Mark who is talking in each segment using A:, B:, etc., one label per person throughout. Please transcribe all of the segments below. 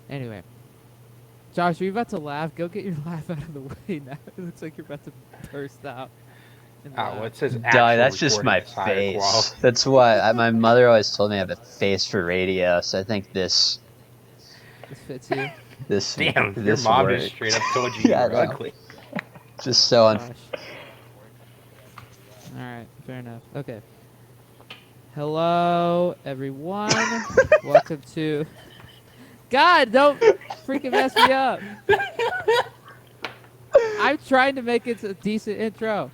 A: Anyway, Josh, are you about to laugh? Go get your laugh out of the way now. It looks like you're about to burst out and
B: Well,
A: laugh.
B: it says
C: Duh,
B: actual
C: that's just
B: recording
C: my
B: is higher quality.
C: face. That's why my mother always told me I have a face for radio, so I think this
A: This fits you,
C: this
B: Damn, your
C: this
B: mom just straight
C: works.
B: up told you you
C: Yeah, I
B: were
C: know.
B: ugly.
C: Just so
A: Josh. All right, fair enough. Okay. Hello, everyone. Welcome to. God, don't freaking mess me up. I'm trying to make it a decent intro.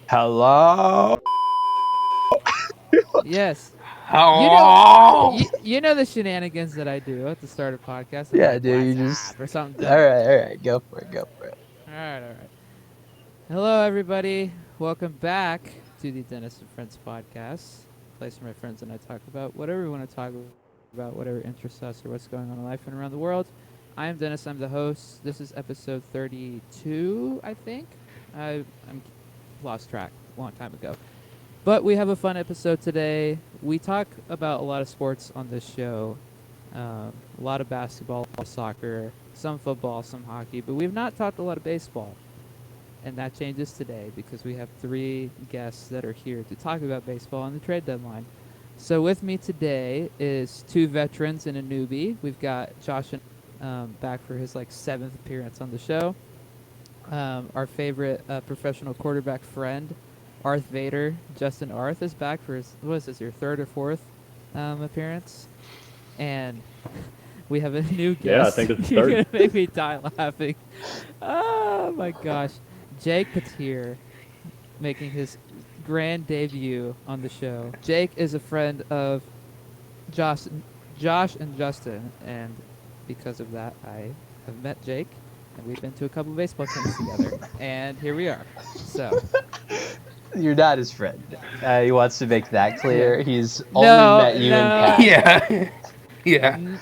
C: hello.
A: Yes. You know,
B: Oh,
A: you know the shenanigans that I do at the start of podcasts. I'm
C: Yeah,
A: like,
C: dude, you
A: what's
C: just
A: up? Or something
C: all
A: dumb.
C: right, go for it, go for it.
A: All right. Hello, everybody. Welcome back to the Dennis and Friends podcast. Place where my friends and I talk about whatever we want to talk about, whatever interests us or what's going on in life and around the world. I am Dennis. I'm the host. This is episode 32, I think. I'm lost track a long time ago. But we have a fun episode today. We talk about a lot of sports on this show. A lot of basketball, soccer, some football, some hockey, but we've not talked a lot of baseball. And that changes today because we have 3 guests that are here to talk about baseball on the trade deadline. So with me today is 2 veterans and a newbie. We've got Josh back for his 7th appearance on the show. Our favorite professional quarterback friend, Arth Vader, Justin Arth, is back for his, what is this, your 3rd or 4th appearance? And we have a new guest.
D: Yeah, I think it's
A: You're
D: third.
A: going to make me die laughing. Oh, my gosh. Jake Patir making his grand debut on the show. Jake is a friend of Josh and Justin, and because of that, I have met Jake, and we've been to a couple of baseball games together, and here we are. So,
C: You're not his friend. He wants to make that clear.
A: Yeah.
C: He's only
A: No,
C: met you in
A: no.
C: passing.
B: yeah, yeah.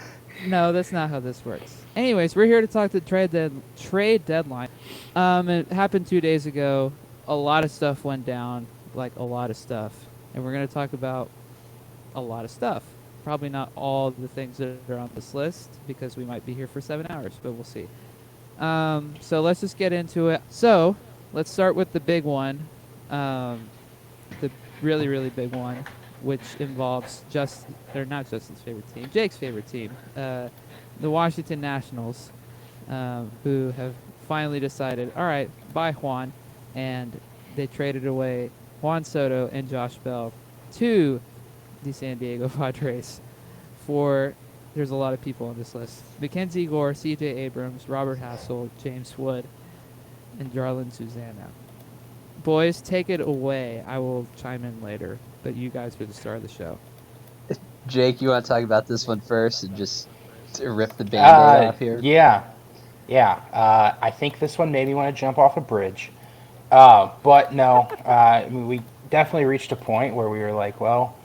A: No, that's not how this works. Anyways, we're here to talk the trade deadline. It happened 2 days ago. A lot of stuff went down, a lot of stuff, and we're going to talk about a lot of stuff. Probably not all the things that are on this list because we might be here for 7 hours, but we'll see. So let's just get into it. So let's start with the big one, the really, really big one, which involves not Justin's favorite team, Jake's favorite team, the Washington Nationals, who have finally decided, all right, bye Juan, and they traded away Juan Soto and Josh Bell to the San Diego Padres for, there's a lot of people on this list, Mackenzie Gore, C.J. Abrams, Robert Hassel, James Wood, and Jarlin Susanna. Boys, take it away. I will chime in later, but you guys are the star of the show.
C: Jake, you want to talk about this one first and just rip the Band-Aid off here?
B: Yeah. I think this one made me want to jump off a bridge. But no, I mean, we definitely reached a point where we were like, well,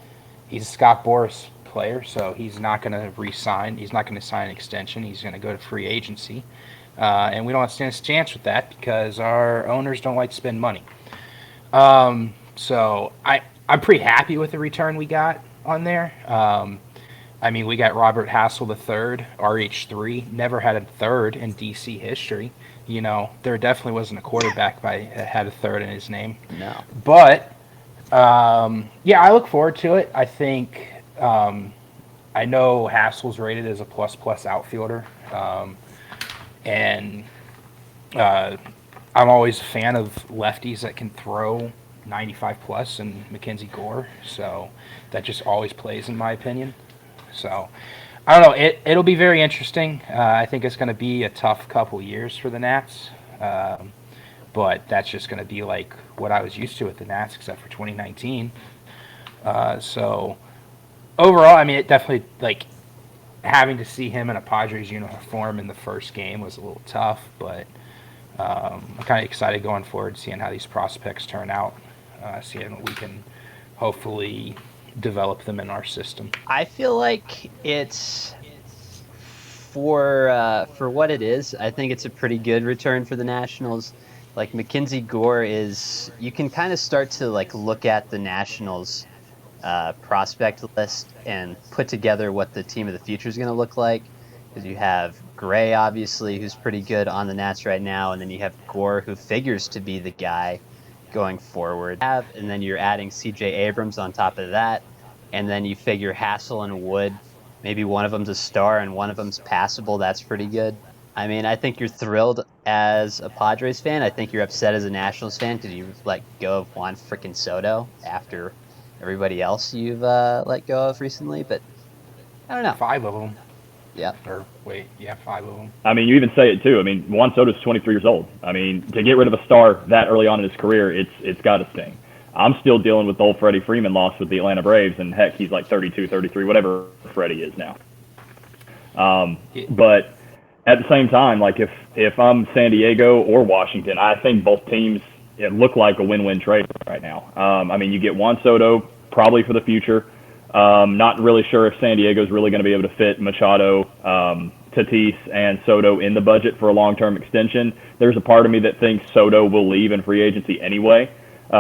B: he's a Scott Boras player, so he's not going to re-sign. He's not going to sign an extension. He's going to go to free agency. And we don't stand a chance with that because our owners don't like to spend money. So I'm pretty happy with the return we got on there. I mean, we got Robert Hassel III, RH3, never had a third in DC history. You know, there definitely wasn't a quarterback that had a third in his name.
C: No.
B: But, yeah, I look forward to it. I think, I know Hassel's rated as a plus outfielder. And I'm always a fan of lefties that can throw 95 plus, and Mackenzie Gore. So that just always plays, in my opinion. So I don't know. It'll be very interesting. I think it's going to be a tough couple years for the Nats. But that's just going to be like what I was used to with the Nats, except for 2019. So overall, I mean, it definitely, having to see him in a Padres uniform in the first game was a little tough, but I'm kind of excited going forward, seeing how these prospects turn out, seeing what we can hopefully develop them in our system.
C: I feel like it's for what it is. I think it's a pretty good return for the Nationals. Like Mackenzie Gore is, you can kind of start to look at the Nationals prospect list and put together what the team of the future is going to look like. because you have Gray, obviously, who's pretty good on the Nats right now, and then you have Gore, who figures to be the guy going forward. And then you're adding C.J. Abrams on top of that, and then you figure Hassel and Wood, maybe one of them's a star and one of them's passable. That's pretty good. I mean, I think you're thrilled as a Padres fan. I think you're upset as a Nationals fan because you let go of Juan freaking Soto after everybody else you've let go of recently. But I don't know.
B: 5 of them.
C: Yeah.
B: Or wait, yeah, 5 of them.
D: I mean, you even say it too. I mean, Juan Soto's 23 years old. I mean, to get rid of a star that early on in his career, it's got to sting. I'm still dealing with the old Freddie Freeman loss with the Atlanta Braves, and heck, he's like 32, 33, whatever Freddie is now. But at the same time, like if I'm San Diego or Washington, I think both teams look like a win-win trade right now. I mean, you get Juan Soto probably for the future. Not really sure if San Diego's really going to be able to fit Machado, Tatis, and Soto in the budget for a long-term extension. There's a part of me that thinks Soto will leave in free agency anyway,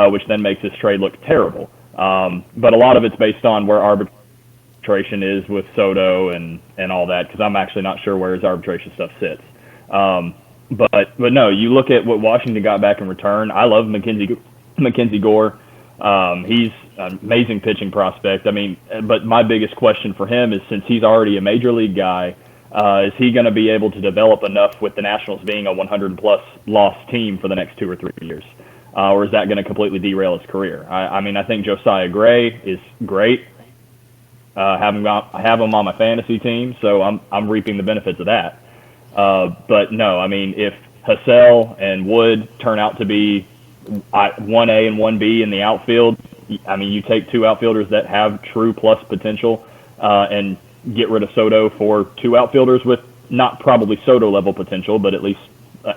D: which then makes this trade look terrible. But a lot of it's based on where arbitration is with Soto and all that, because I'm actually not sure where his arbitration stuff sits. But no, you look at what Washington got back in return. I love Mackenzie Gore. He's an amazing pitching prospect. I mean, but my biggest question for him is, since he's already a major league guy, is he going to be able to develop enough with the Nationals being a 100-plus loss team for the next 2 or 3 years? Or is that going to completely derail his career? I mean, I think Josiah Gray is great. I have him on my fantasy team, so I'm reaping the benefits of that. But no, I mean, if Hassel and Wood turn out to be 1A and 1B in the outfield, I mean, you take 2 outfielders that have true plus potential and get rid of Soto for 2 outfielders with not probably Soto level potential, but at least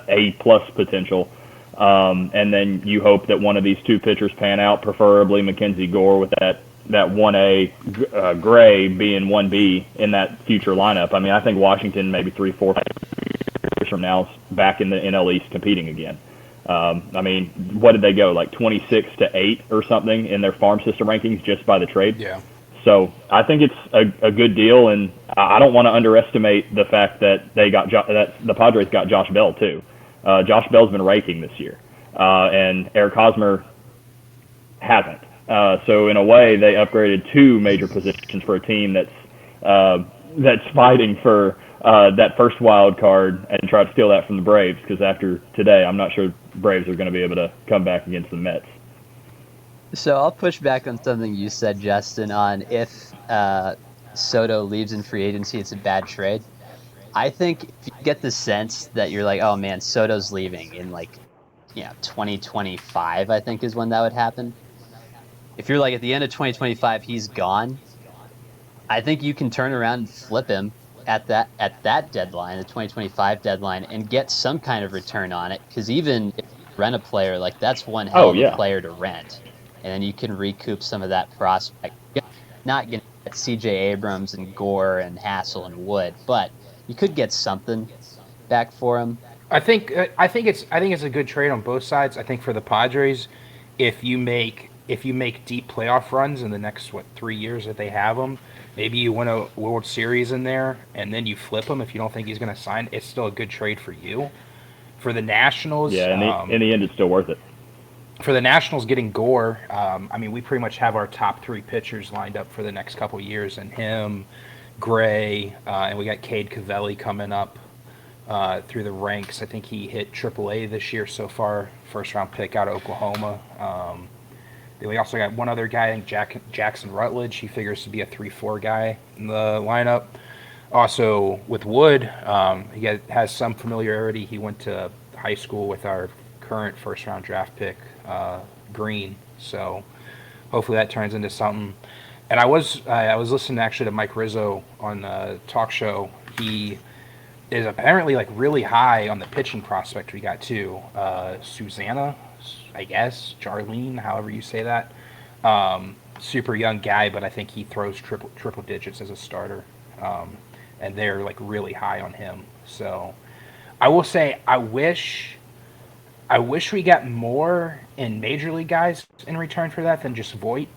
D: A plus potential. And then you hope that one of these 2 pitchers pan out, preferably Mackenzie Gore with that 1A, Gray being 1B in that future lineup. I mean, I think Washington maybe 3, 4 years from now is back in the NL East competing again. I mean, what did they go, like 26-8 or something in their farm system rankings just by the trade?
B: Yeah.
D: So I think it's a good deal, and I don't want to underestimate the fact that that the Padres got Josh Bell too. Josh Bell's been raking this year, and Eric Hosmer hasn't. So in a way, they upgraded 2 major positions for a team that's fighting for that first wild card and try to steal that from the Braves, because after today, I'm not sure Braves are going to be able to come back against the Mets.
C: So I'll push back on something you said, Justin, on if Soto leaves in free agency, it's a bad trade. I think if you get the sense that you're like, oh man, Soto's leaving in 2025, I think is when that would happen. If you're like at the end of 2025, he's gone, I think you can turn around and flip him at that deadline, the 2025 deadline, and get some kind of return on it. Because even if you rent a player, like that's one hell of a player to rent, and then you can recoup some of that prospect. Not going to get C.J. Abrams and Gore and Hassel and Wood, but you could get something back for him.
B: I think it's a good trade on both sides. I think for the Padres, if you make deep playoff runs in the next 3 years that they have them, maybe you win a World Series in there, and then you flip him if you don't think he's going to sign. It's still a good trade for you. For the Nationals,
D: yeah, in the end, it's still worth it.
B: For the Nationals, getting Gore, I mean, we pretty much have our top 3 pitchers lined up for the next couple of years, and him, Gray, and we got Cade Cavelli coming up through the ranks. I think he hit AAA this year so far, first-round pick out of Oklahoma. Then we also got one other guy, I think Jackson Rutledge. He figures to be a 3-4 guy in the lineup. Also, with Wood, he has some familiarity. He went to high school with our current first-round draft pick, Green. So hopefully that turns into something. And I was listening actually to Mike Rizzo on a talk show. He is apparently really high on the pitching prospect we got too. Susanna, I guess, Jarlene, however you say that. Super young guy, but I think he throws triple digits as a starter. And they're really high on him. So I will say I wish we got more in major league guys in return for that than just Voit.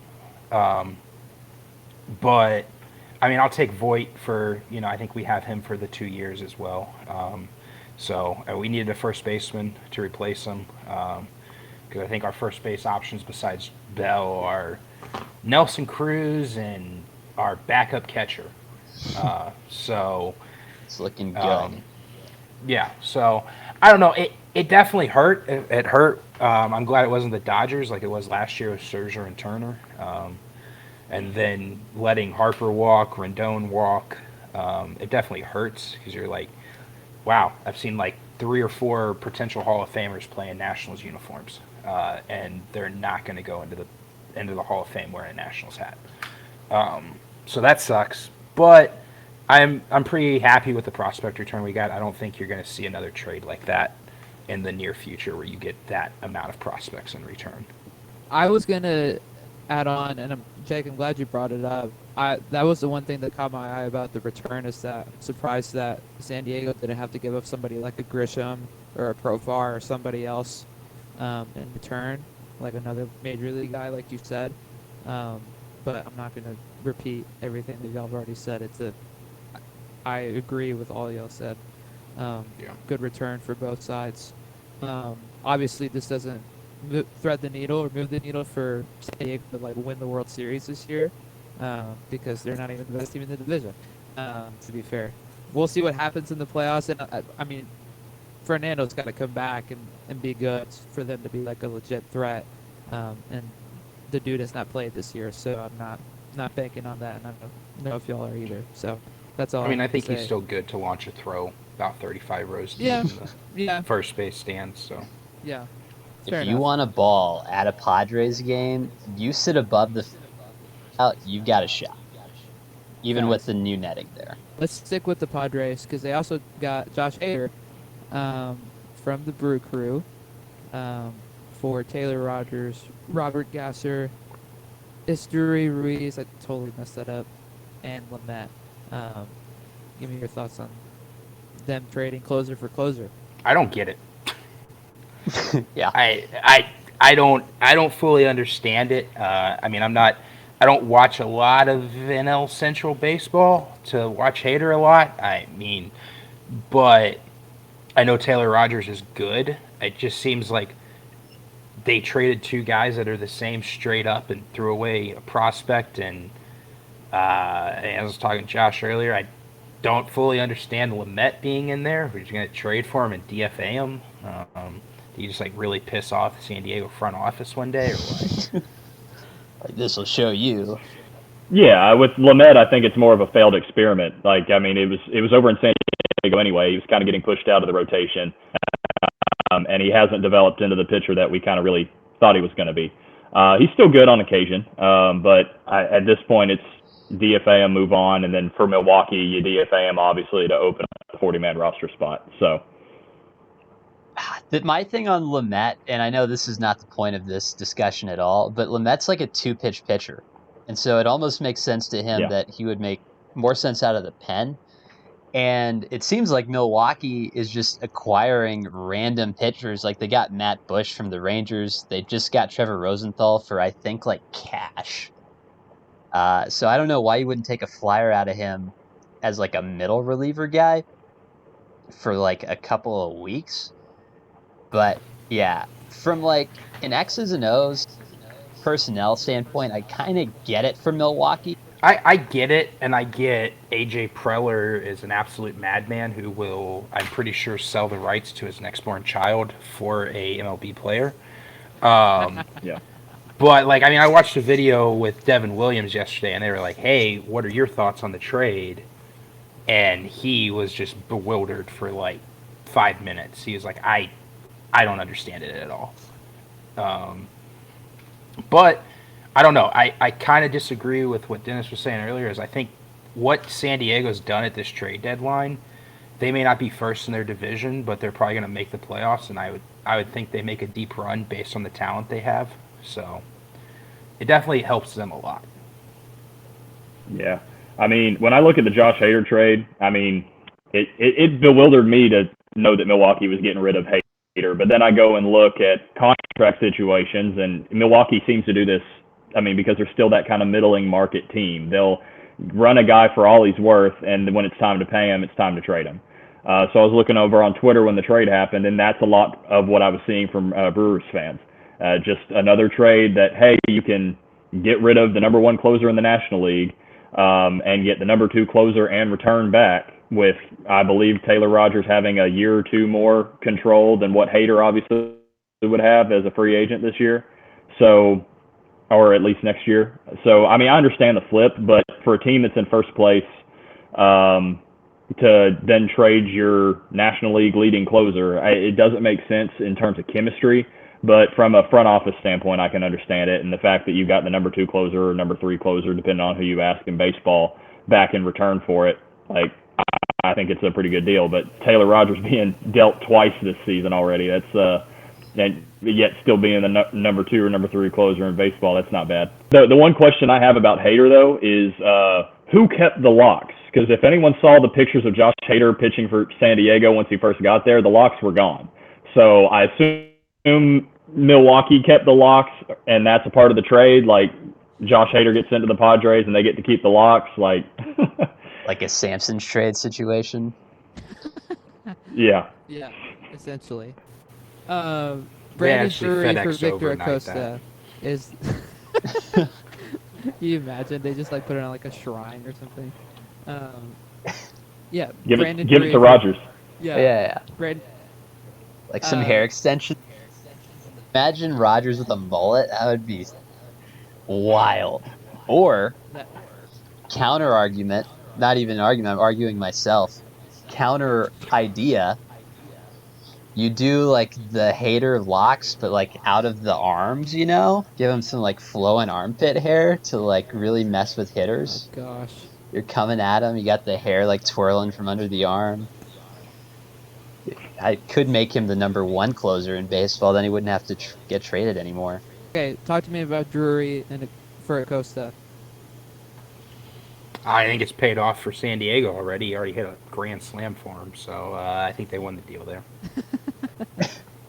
B: But I mean, I'll take Voit for, I think we have him for the 2 years as well. So we needed a first baseman to replace him because I think our first base options besides Bell are Nelson Cruz and our backup catcher. So
C: It's looking good.
B: Yeah, so I don't know. It definitely hurt. It hurt. I'm glad it wasn't the Dodgers like it was last year with Scherzer and Turner. And then letting Harper walk, Rendon walk, it definitely hurts because you're like, wow, I've seen like 3 or 4 potential Hall of Famers play in Nationals uniforms, and they're not going to go into the Hall of Fame wearing a Nationals hat. So that sucks, but I'm pretty happy with the prospect return we got. I don't think you're going to see another trade like that in the near future where you get that amount of prospects in return.
A: I was gonna add on, and Jake, I'm glad you brought it up. That was the one thing that caught my eye about the return is that I'm surprised that San Diego didn't have to give up somebody like a Grisham or a Profar or somebody else in return, like another major league guy, like you said. But I'm not going to repeat everything that y'all have already said. I agree with all y'all said. Good return for both sides. Obviously, this doesn't thread the needle or move the needle for San Diego to win the World Series this year because they're not even the best team in the division. To be fair, we'll see what happens in the playoffs. And I mean, Fernando's got to come back and be good for them to be like a legit threat. And the dude has not played this year, so I'm not banking on that, and I don't know if y'all are either. So that's all.
B: I mean, I think
A: say.
B: he's still good to launch a throw about 35 rows deep
A: Yeah.
B: in the
A: Yeah.
B: first base stands. So
A: Yeah.
C: If you want a ball at a Padres game, you sit above the out, you've got a shot. Even with the new netting there.
A: Let's stick with the Padres because they also got Josh Hader from the Brew Crew for Taylor Rogers, Robert Gasser, Isturi Ruiz. I totally messed that up, and Lamet. Give me your thoughts on them trading closer for closer.
B: I don't get it.
C: Yeah.
B: I don't fully understand it. I mean, I don't watch a lot of NL Central baseball to watch Hader a lot. I mean, but I know Taylor Rogers is good. It just seems like they traded 2 guys that are the same straight up and threw away a prospect. And I was talking to Josh earlier. I don't fully understand Lamet being in there. We're just going to trade for him and DFA him. Do you just really piss off the San Diego front office one day, or what?
C: This will show you.
D: Yeah, with Lamet, I think it's more of a failed experiment. I mean, it was over in San Diego anyway. He was kind of getting pushed out of the rotation, and he hasn't developed into the pitcher that we kind of really thought he was going to be. He's still good on occasion, but at this point, it's DFA him, move on, and then for Milwaukee, you DFA him obviously to open up the 40-man roster spot. So.
C: My thing on Lamet, and I know this is not the point of this discussion at all, but Lamet's like a 2-pitch pitcher. And so it almost makes sense to him that he would make more sense out of the pen. And it seems like Milwaukee is just acquiring random pitchers. Like they got Matt Bush from the Rangers. They just got Trevor Rosenthal for, I think, cash. So I don't know why you wouldn't take a flyer out of him as a middle reliever guy for a couple of weeks. But yeah, from an X's and O's personnel standpoint, I kind of get it for Milwaukee.
B: I get it, and I get AJ Preller is an absolute madman who will, I'm pretty sure, sell the rights to his next-born child for a MLB player.
D: Yeah.
B: But, I mean, I watched a video with Devin Williams yesterday, and they were like, hey, what are your thoughts on the trade? And he was just bewildered for, 5 minutes. He was like, I don't understand it at all. But I don't know. I kind of disagree with what Dennis was saying earlier. Is I think what San Diego's done at this trade deadline, they may not be first in their division, but they're probably going to make the playoffs. And I would think they make a deep run based on the talent they have. So it definitely helps them a lot.
D: Yeah. I mean, when I look at the Josh Hader trade, I mean, it bewildered me to know that Milwaukee was getting rid of Hader. But then I go and look at contract situations, and Milwaukee seems to do this, I mean, because they're still that kind of middling market team. They'll run a guy for all he's worth, and when it's time to pay him, it's time to trade him. So I was looking over on Twitter when the trade happened, and that's a lot of what I was seeing from Brewers fans. Just another trade that, hey, you can get rid of the number one closer in the National League and get the number two closer and return back with, I believe, Taylor Rogers having a year or two more control than what Hader obviously would have as a free agent this year. So, or at least next year. So, I mean, I understand the flip, but for a team that's in first place, to then trade your National League leading closer, it doesn't make sense in terms of chemistry. But from a front office standpoint, I can understand it. And the fact that you got the number two closer or number three closer, depending on who you ask in baseball, back in return for it, like, I think it's a pretty good deal. But Taylor Rogers being dealt twice this season already, that's and yet still being the number two or number three closer in baseball, that's not bad. The one question I have about Hader, though, is who kept the locks? Because if anyone saw the pictures of Josh Hader pitching for San Diego once he first got there, the locks were gone. So I assume Milwaukee kept the locks, and that's a part of the trade. Like, Josh Hader gets sent to the Padres, and they get to keep the locks. Like,
C: Like a Samson's trade situation.
D: yeah.
A: Yeah, essentially.
B: They
A: Brandon
B: actually
A: Drury for
B: FedEx
A: Victor
B: overnight
A: Acosta is. Can you imagine? They just like put it on like a shrine or something. Yeah,
D: Give
A: Brandon
D: it to
A: Drury
D: Rogers.
A: Yeah. Brandon.
C: Like some hair extension. Imagine Rogers with a mullet. That would be wild. Or counter argument. Not even an argument. I'm arguing myself. Counter idea. You do like the Hader locks, but like out of the arms, you know? Give him some like flowing armpit hair to like really mess with hitters.
A: Oh, gosh.
C: You're coming at him. You got the hair like twirling from under the arm. I could make him the number one closer in baseball. Then he wouldn't have to get traded anymore.
A: Okay, talk to me about Drury and for Acosta.
B: I think it's paid off for San Diego already. He already hit a grand slam for him, so I think they won the deal there.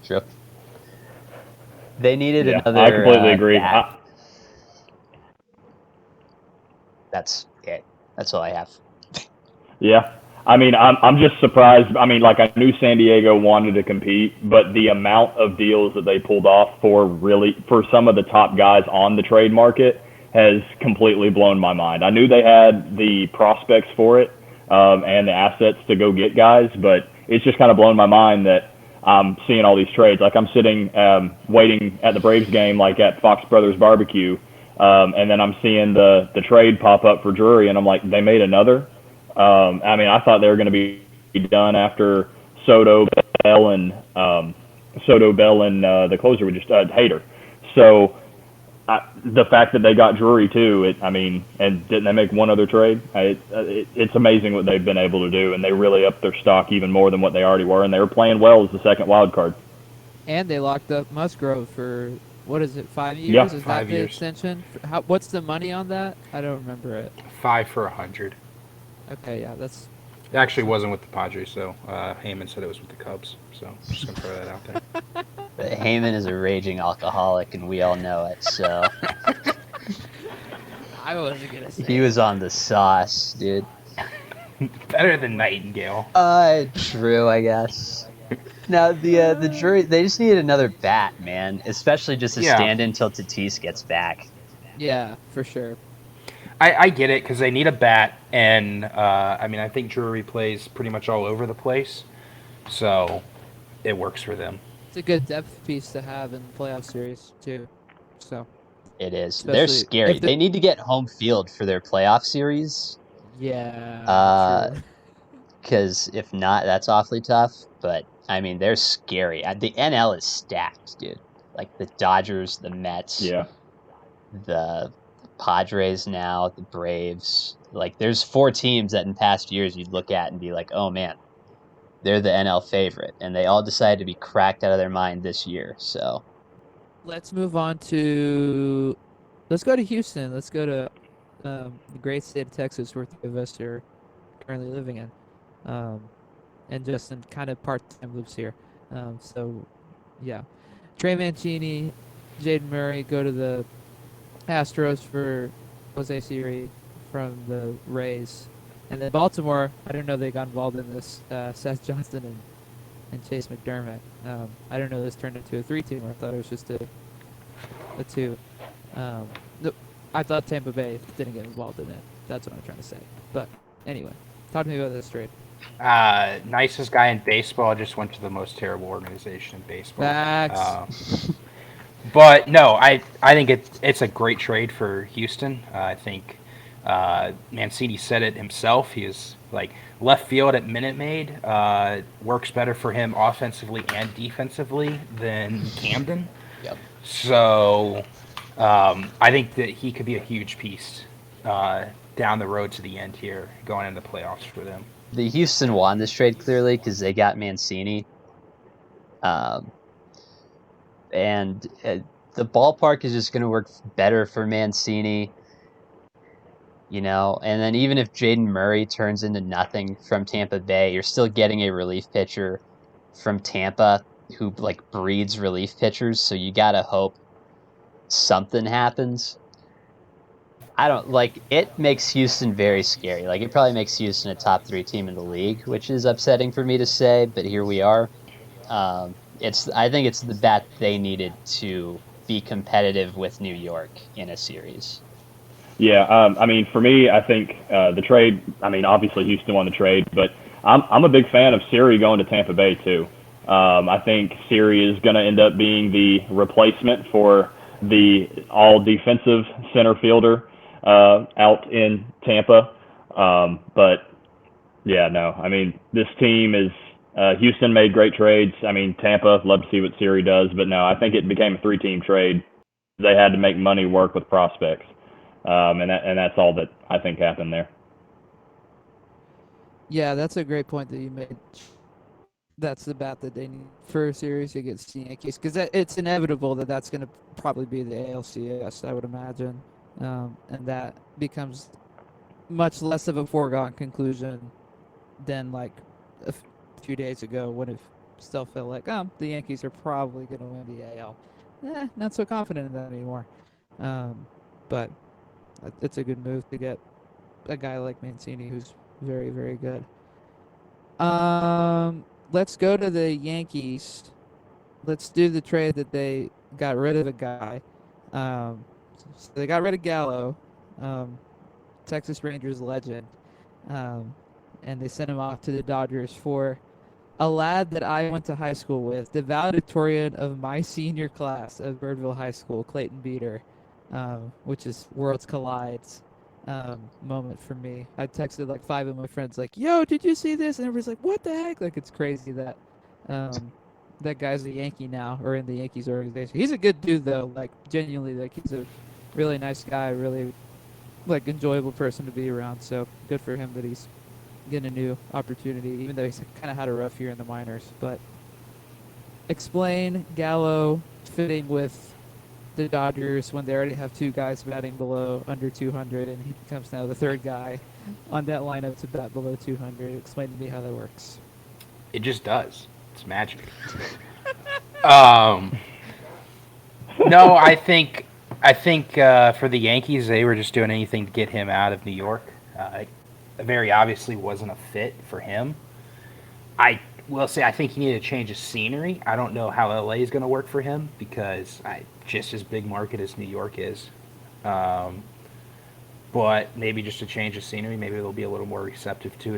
C: True. They needed another.
D: I completely agree.
C: That's it. That's all I have.
D: Yeah. I mean, I'm just surprised. I mean, like, I knew San Diego wanted to compete, but the amount of deals that they pulled off for some of the top guys on the trade market has completely blown my mind. I knew they had the prospects for it and the assets to go get guys, but it's just kind of blown my mind that I'm seeing all these trades. Like, I'm sitting waiting at the Braves game, like at Fox Brothers Barbecue, and then I'm seeing the trade pop up for Drury, and I'm like, they made another? I mean, I thought they were going to be done after Soto, Bell, and the closer would just Hader. So the fact that they got Drury too, and didn't they make one other trade? It's amazing what they've been able to do, and they really upped their stock even more than what they already were, and they were playing well as the second wild card.
A: And they locked up Musgrove for, what is it, 5 years?
D: Yeah,
A: is
B: 5
A: that the
B: years.
A: extension? What's the money on that? I don't remember it.
B: 5 for 100.
A: Okay, yeah, that's...
B: It actually wasn't with the Padres, so Heyman said it was with the Cubs. So I'm just gonna throw that out there.
C: But Heyman is a raging alcoholic, and we all know it. So
A: I wasn't gonna say.
C: he was on the sauce, dude.
B: Better than Nightingale.
C: True, I guess. Now the Drury, they just needed another bat, man. Especially just to stand in until Tatis gets back.
A: Yeah, for sure.
B: I get it because they need a bat, and I think Drury plays pretty much all over the place, so it works for them.
A: It's a good depth piece to have in the playoff series too. So
C: It is.
A: Especially
C: They're scary.
A: if
C: They need to get home field for their playoff series.
A: yeah, true.
C: Because if not, that's awfully tough. But I mean, they're scary. The NL is stacked, dude. Like the Dodgers, the Mets, the Padres now, the Braves. Like, there's 4 teams that in past years you'd look at and be like, oh man, they're the NL favorite, and they all decided to be cracked out of their mind this year. So
A: Let's move on to. Let's go to Houston. Let's go to the great state of Texas, where 3 of us are currently living in, and just in kind of part-time loops here. So, yeah, Trey Mancini, Jaden Murray go to the Astros for Jose Siri from the Rays. And then Baltimore, I didn't know they got involved in this. Seth Johnston and Chase McDermott. I didn't know this turned into a 3-teamer. I thought it was just a 2. No, I thought Tampa Bay didn't get involved in it. That's what I'm trying to say. But anyway, talk to me about this trade.
B: Nicest guy in baseball just went to the most terrible organization in baseball.
A: Facts.
B: But no, I think it's a great trade for Houston. I think Mancini said it himself. He was like left field at Minute Maid works better for him offensively and defensively than Camden.
C: Yep.
B: So I think that he could be a huge piece down the road to the end here, going into the playoffs for them.
C: The Houston won this trade clearly because they got Mancini. And the ballpark is just going to work better for Mancini, you know. And then even if Jaden Murray turns into nothing from Tampa Bay, you're still getting a relief pitcher from Tampa who like breeds relief pitchers. So you got to hope something happens. I don't like it. Makes Houston very scary. Like it probably makes Houston a top 3 team in the league, which is upsetting for me to say, but here we are. I think it's the bat they needed to be competitive with New York in a series.
D: Yeah, I mean, for me, I think the trade. I mean, obviously Houston won the trade, but I'm a big fan of Siri going to Tampa Bay too. I think Siri is going to end up being the replacement for the all defensive center fielder out in Tampa. But yeah, no, I mean, this team is. Houston made great trades. I mean, Tampa, love to see what Siri does, but no, I think it became a 3-team trade. They had to make money work with prospects, and that's all that I think happened there.
A: Yeah, that's a great point that you made. That's the bat that they need for a series against the Yankees, because it's inevitable that that's going to probably be the ALCS, I would imagine, and that becomes much less of a foregone conclusion than like a few days ago when it still felt like, the Yankees are probably going to win the AL. Not so confident in that anymore. But it's a good move to get a guy like Mancini who's very, very good. Let's go to the Yankees. Let's do the trade that they got rid of a guy. So they got rid of Gallo, Texas Rangers legend, and they sent him off to the Dodgers for a lad that I went to high school with, the valedictorian of my senior class at Birdville High School, Clayton Beater, which is Worlds Collide's moment for me. I texted like 5 of my friends like, yo, did you see this? And everybody's like, what the heck? Like, it's crazy that that guy's a Yankee now, or in the Yankees organization. He's a good dude, though. Like, genuinely, like, he's a really nice guy, really, like, enjoyable person to be around. So good for him that he's getting a new opportunity, even though he's kind of had a rough year in the minors. But explain Gallo fitting with the Dodgers when they already have 2 guys batting below under 200, and he becomes now the 3rd guy on that lineup to bat below 200. Explain to me how that works.
B: It just does. It's magic. No, I think for the Yankees, they were just doing anything to get him out of New York. Very obviously wasn't a fit for him. I will say I think he needed to change his scenery. I don't know how LA is going to work for him because just as big market as New York is. But maybe just to change the scenery, maybe they'll be a little more receptive to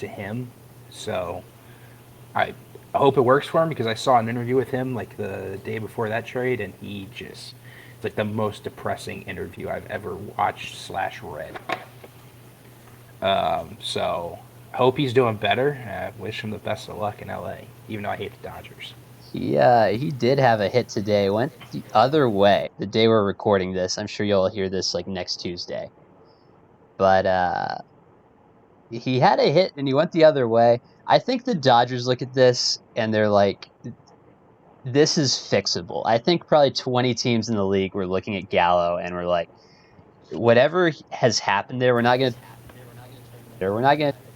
B: him. So I hope it works for him because I saw an interview with him like the day before that trade, and it's like the most depressing interview I've ever watched / read. So I hope he's doing better. I wish him the best of luck in LA, even though I hate the Dodgers.
C: He did have a hit today. Went the other way. The day we're recording this, I'm sure you'll hear this like next Tuesday. But he had a hit and he went the other way. I think the Dodgers look at this and they're like, this is fixable. I think probably 20 teams in the league were looking at Gallo and were like, whatever has happened there, we're not going to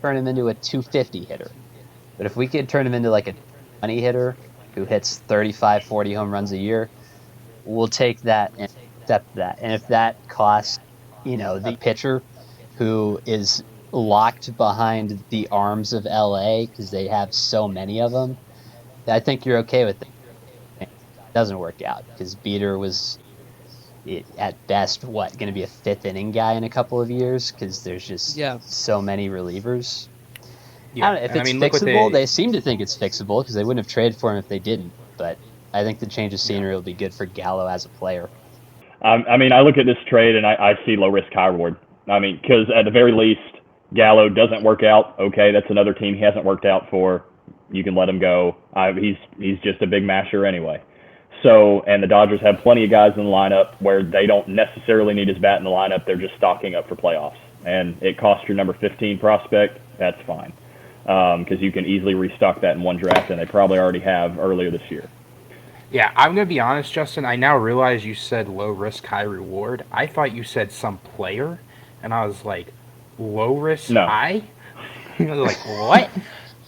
C: turn him into a 250 hitter. But if we could turn him into like a 20 hitter who hits 35, 40 home runs a year, we'll take that and accept that. And if that costs, the pitcher who is locked behind the arms of LA because they have so many of them, I think you're okay with it. It doesn't work out because Beater was at best going to be a fifth inning guy in a couple of years because there's just so many relievers.
B: Yeah,
C: I don't know if it's fixable. They seem to think it's fixable because they wouldn't have traded for him if they didn't. But I think the change of scenery will be good for Gallo as a player.
D: I mean, I look at this trade and I see low risk, high reward. I mean, because at the very least, Gallo doesn't work out. Okay, that's another team he hasn't worked out for. You can let him go. He's just a big masher anyway. So, and the Dodgers have plenty of guys in the lineup where they don't necessarily need his bat in the lineup. They're just stocking up for playoffs. And it costs your number 15 prospect. That's fine. Because you can easily restock that in one draft, and they probably already have earlier this year.
B: Yeah, I'm going to be honest, Justin. I now realize you said low risk, high reward. I thought you said some player, and I was like, low risk, high? I was like, what?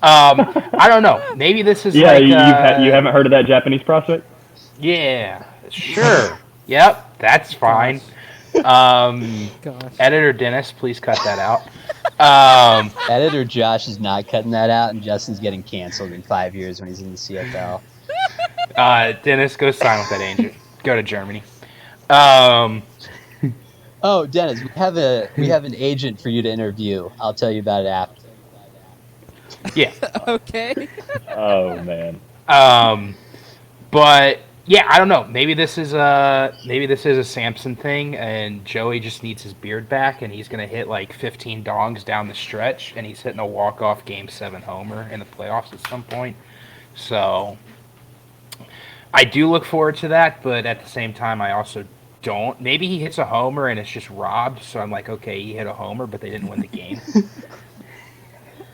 B: I don't know. Maybe this is
D: you haven't heard of that Japanese prospect?
B: Yeah, sure. Yep, that's fine. Editor Dennis, please cut that out.
C: Editor Josh is not cutting that out, and Justin's getting canceled in 5 years when he's in the CFL.
B: Dennis, go sign with that agent. Go to Germany.
C: Oh, Dennis, we have an agent for you to interview. I'll tell you about it after.
B: Yeah.
A: Okay.
D: Oh man.
B: But yeah, I don't know. Maybe this is a Samson thing, and Joey just needs his beard back, and he's gonna hit like 15 dongs down the stretch, and he's hitting a walk-off Game 7 homer in the playoffs at some point. So I do look forward to that, but at the same time, I also don't. Maybe he hits a homer and it's just robbed, so I'm like, okay, he hit a homer, but they didn't win the game.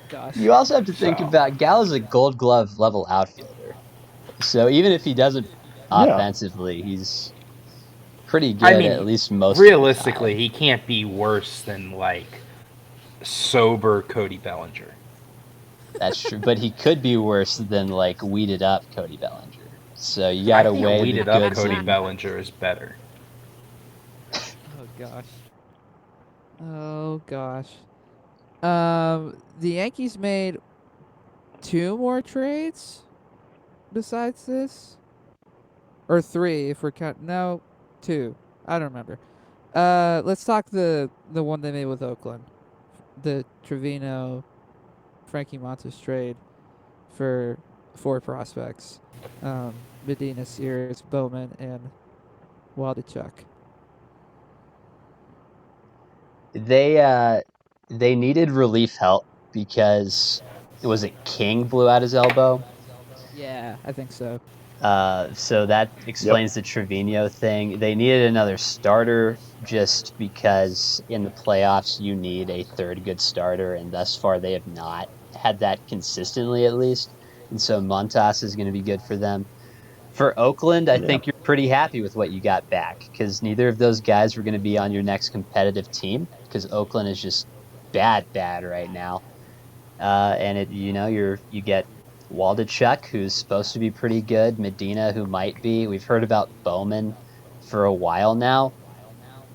C: Gosh. You also have to think about Gallo's a Gold Glove level outfielder, so even if he doesn't offensively, he's pretty good at least most.
B: Realistically,
C: of the time.
B: He can't be worse than like sober Cody Bellinger.
C: That's true, but he could be worse than like weeded up Cody Bellinger. So you gotta weigh
B: weeded
C: the
B: up
C: goods.
B: Cody Bellinger is better.
A: Oh gosh. Oh gosh. The Yankees made 2 more trades besides this, or 3 if we're counting. No, 2. I don't remember. Let's talk the one they made with Oakland, the Trevino, Frankie Montas trade for 4 prospects: Medina, Sears, Bowman, and Waldachuk.
C: They needed relief help because King blew out his elbow.
A: Yeah, I think so.
C: So that explains the Trevino thing. They needed another starter just because in the playoffs you need a third good starter, and thus far they have not had that consistently at least. And so Montas is going to be good for them. For Oakland, I think you're pretty happy with what you got back because neither of those guys were going to be on your next competitive team because Oakland is just bad right now. And you get Waldachuk, who's supposed to be pretty good, Medina, who might be. We've heard about Bowman for a while now.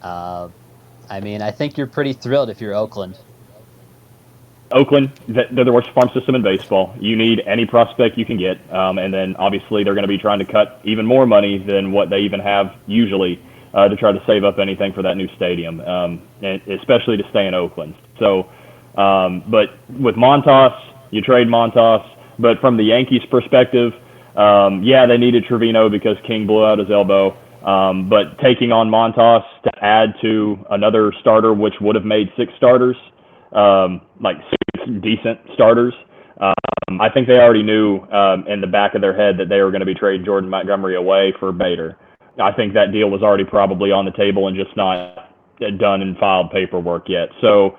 C: I think you're pretty thrilled if you're Oakland.
D: Oakland, they're the worst farm system in baseball. You need any prospect you can get, and then obviously they're going to be trying to cut even more money than what they even have usually to try to save up anything for that new stadium, and especially to stay in Oakland. So, but with Montas, you trade Montas. But from the Yankees' perspective, they needed Trevino because King blew out his elbow. But taking on Montas to add to another starter, which would have made 6 starters, like 6 decent starters. I think they already knew in the back of their head that they were going to be trading Jordan Montgomery away for Bader. I think that deal was already probably on the table and just not done and filed paperwork yet. So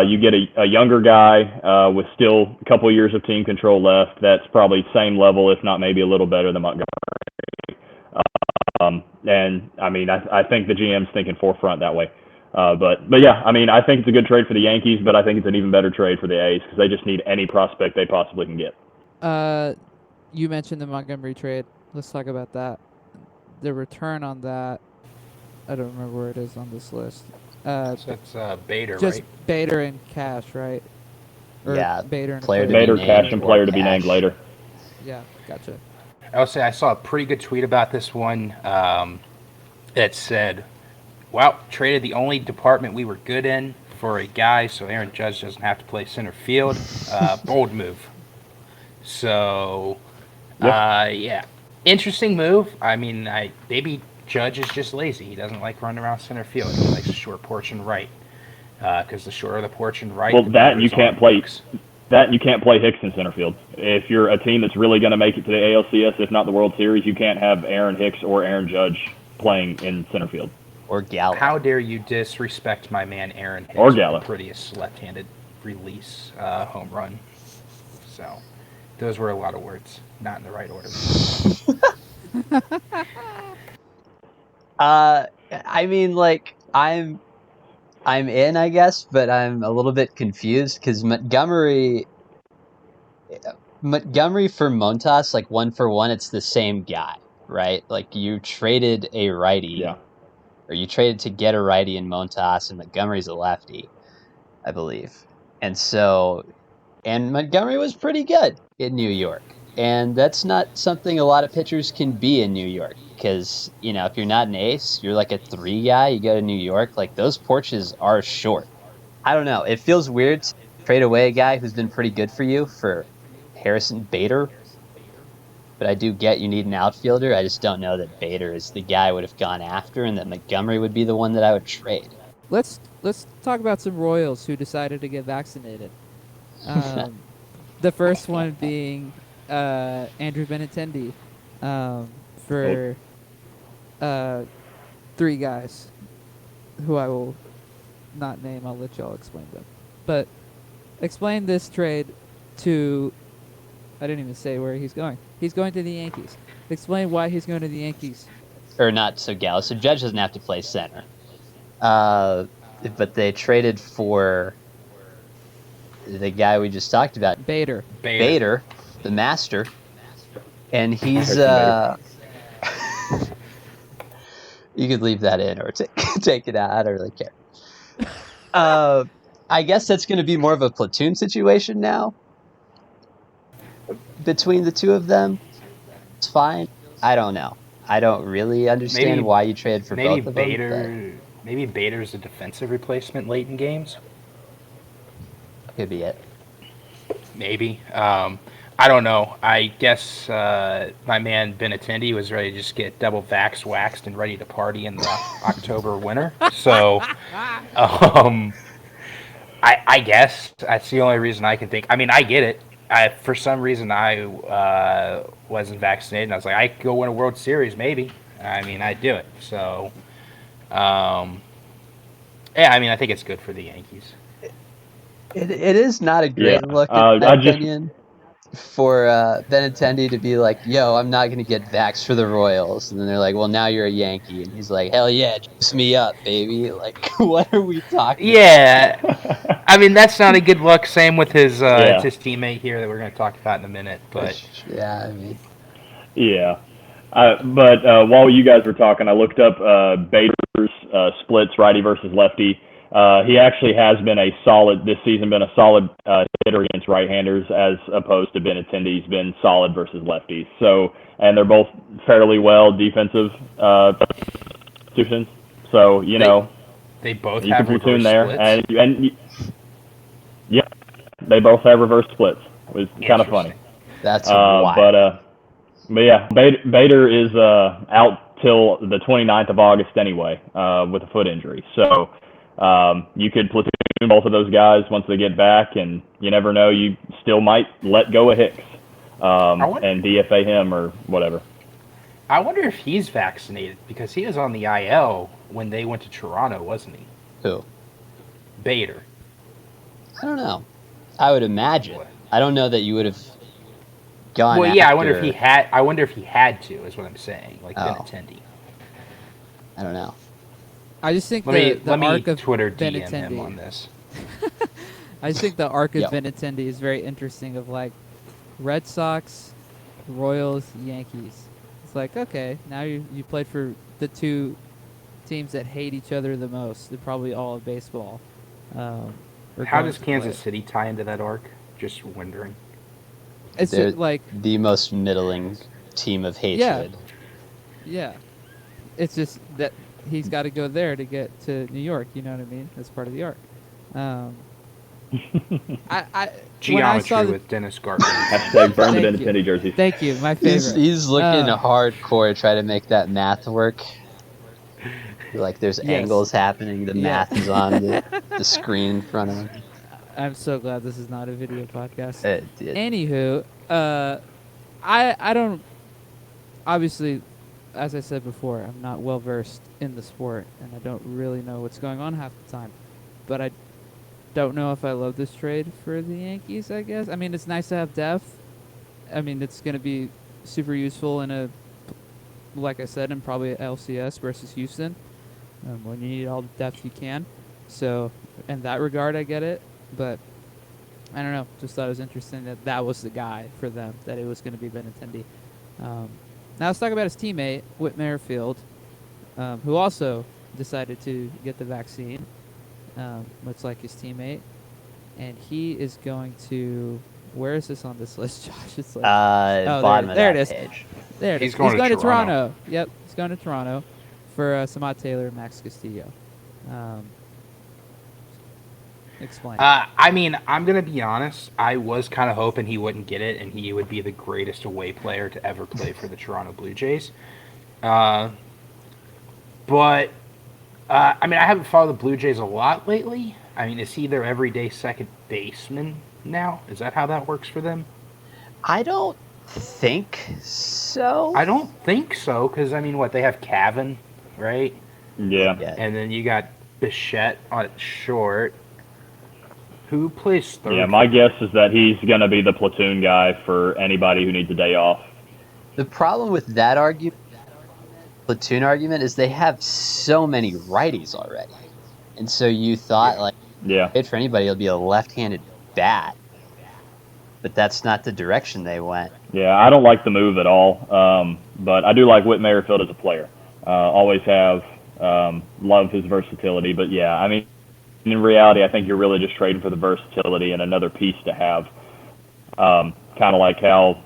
D: you get a younger guy with still a couple of years of team control left. That's probably same level, if not maybe a little better than Montgomery. I think the GM's thinking forefront that way. But yeah, I think it's a good trade for the Yankees, but I think it's an even better trade for the A's because they just need any prospect they possibly can get.
A: You mentioned the Montgomery trade. Let's talk about that. The return on that, I don't remember where it is on this list.
B: So it's Bader,
A: just
B: right?
A: Bader and Cash, right? Or
C: Yeah,
A: Bader and
C: player to be
D: Bader,
C: named
D: Cash, and
C: or
D: player to be
C: Cash.
D: named later.
A: Yeah, gotcha.
B: I will say I saw a pretty good tweet about this one that said, "Well, traded the only department we were good in for a guy, so Aaron Judge doesn't have to play center field. Bold move." So, yeah, interesting move. I mean, maybe Judge is just lazy. He doesn't like running around center field. He likes a short porch and right. Because the shorter the porch and right,
D: Well,
B: the
D: that
B: better
D: you
B: his
D: can't
B: arm
D: play.
B: looks.
D: That you can't play Hicks in center field. If you're a team that's really going to make it to the ALCS, if not the World Series, you can't have Aaron Hicks or Aaron Judge playing in center field.
C: Or Gallo.
B: How dare you disrespect my man Aaron Hicks
D: Or
B: with
D: Gallo.
B: the prettiest left-handed release home run. So, those were a lot of words, not in the right order.
C: I mean, like, I'm in, I guess, but I'm a little bit confused because Montgomery for Montas, like 1-for-1, it's the same guy, right? Like you traded a righty,
D: Yeah.
C: or you traded to get a righty in Montas, and Montgomery's a lefty, I believe. And Montgomery was pretty good in New York. And that's not something a lot of pitchers can be in New York. Because, if you're not an ace, you're like a 3 guy, you go to New York, like those porches are short. I don't know. It feels weird to trade away a guy who's been pretty good for you for Harrison Bader. But I do get you need an outfielder. I just don't know that Bader is the guy I would have gone after and that Montgomery would be the one that I would trade.
A: Let's talk about some Royals who decided to get vaccinated. The first one being Andrew Benintendi for 3 guys who I will not name. I'll let y'all explain them. But explain this trade to... I didn't even say where he's going. He's going to the Yankees. Explain why he's going to the Yankees.
C: Or not so Gallo. So Judge doesn't have to play center. But they traded for the guy we just talked about,
A: Bader.
C: Bader, the master, and he's you could leave that in or take it out. I don't really care. I guess that's going to be more of a platoon situation now between the two of them. It's fine. I don't know. I don't really understand why you traded for both of them.
B: Maybe Bader's a defensive replacement late in games.
C: Could be it.
B: Maybe. I don't know. I guess my man Benintendi was ready to just get double waxed and ready to party in the October winter. So, I guess that's the only reason I can think. I mean, I get it. For some reason, I wasn't vaccinated, and I was like, I could go win a World Series, maybe. I mean, I'd do it. So, yeah, I mean, I think it's good for the Yankees.
C: It is not a great look, in my opinion, for Benintendi to be like, yo, I'm not going to get vaxxed for the Royals. And then they're like, well, now you're a Yankee. And he's like, hell yeah, juice me up, baby. Like, what are we talking about?
B: I mean, that's not a good look. Same with his teammate here that we're going to talk about in a minute. But
C: yeah, I mean.
D: Yeah. But while you guys were talking, I looked up Bader's splits, righty versus lefty. He actually has been a solid hitter against right-handers as opposed to Benintendi's been solid versus lefties. So, and they're both fairly well defensive institutions. So,
B: they both
D: you
B: have
D: can platoon
B: reverse
D: there,
B: splits?
D: and yeah, they both have reverse splits. It was kind of funny.
C: That's wild.
D: But yeah, Bader is out till the 29th of August anyway with a foot injury. So. You could platoon both of those guys once they get back, and you never know, you still might let go of Hicks and DFA him or whatever.
B: I wonder if he's vaccinated, because he was on the IL when they went to Toronto, wasn't he?
C: Who?
B: Bader.
C: I don't know. I would imagine. I don't know that you would have gone.
B: Well, yeah, I wonder if he had. I wonder if he had to. Is what I'm saying. Like Benintendi.
C: I don't know.
A: I just think
B: let me
A: arc of
B: Twitter DM
A: Benintendi,
B: him on this.
A: I just think the arc of Benintendi is very interesting. Of like Red Sox, Royals, Yankees. It's like, okay, now you played for the two teams that hate each other the most in probably all of baseball. Are
B: How
A: going
B: does
A: to
B: Kansas
A: play.
B: City tie into that arc? Just wondering.
A: It's
C: They're
A: just like,
C: the most middling team of hatred.
A: yeah. It's just that he's got to go there to get to New York. You know what I mean? That's part of the arc. Um, I when I saw
B: Geometry
A: the,
B: with Dennis Gartman.
D: Hashtag burn the
A: Thank you.
D: Benintendi jerseys.
A: thank you, my favorite.
C: He's looking
A: Uh,
C: hardcore to try to make that math work. Like there's
A: Yes.
C: angles happening. The
A: Yeah.
C: math is on the screen in front of him.
A: I'm so glad this is not a video podcast.
C: It-
A: Anywho, I don't, obviously, as I said before, I'm not well versed in the sport, and I don't really know what's going on half the time. But I don't know if I love this trade for the Yankees. I guess. I mean, it's nice to have depth. I mean, it's going to be super useful in a, like I said, in probably a LCS versus Houston, when you need all the depth you can. So, in that regard, I get it. But I don't know. Just thought it was interesting that that was the guy for them, that it was going to be Benintendi. Now let's talk about his teammate, Whit Merrifield, who also decided to get the vaccine, much like his teammate. And he is going to... Where is this on this list, Josh? It's like,
C: bottom of
A: there
C: that
A: it is.
C: page.
A: There it is.
B: He's going to
A: to
B: Toronto.
A: Toronto. Yep, he's going to Toronto for Samad Taylor and Max Castillo. Explain.
B: I mean, I'm going to be honest. I was kind of hoping he wouldn't get it and he would be the greatest away player to ever play for the Toronto Blue Jays. But, I mean, I haven't followed the Blue Jays a lot lately. I mean, is he their everyday second baseman now? Is that how that works for them?
C: I don't think so.
B: I don't think so, because, I mean, they have Cavan, right?
D: Yeah.
C: Yeah.
B: And then you got Bichette on short. Who plays third?
D: Yeah, my guess is that he's going to be the platoon guy for anybody who needs a day off.
C: The problem with that platoon argument, is they have so many righties already. And so you thought, like,
D: Yeah.
C: for anybody, it'll be a left-handed bat. But that's not the direction they went.
D: Yeah, I don't like the move at all, but I do like Whit Merrifield as a player. Always have. Love his versatility. But, yeah, I mean, in reality, I think you're really just trading for the versatility and another piece to have. Kind of like how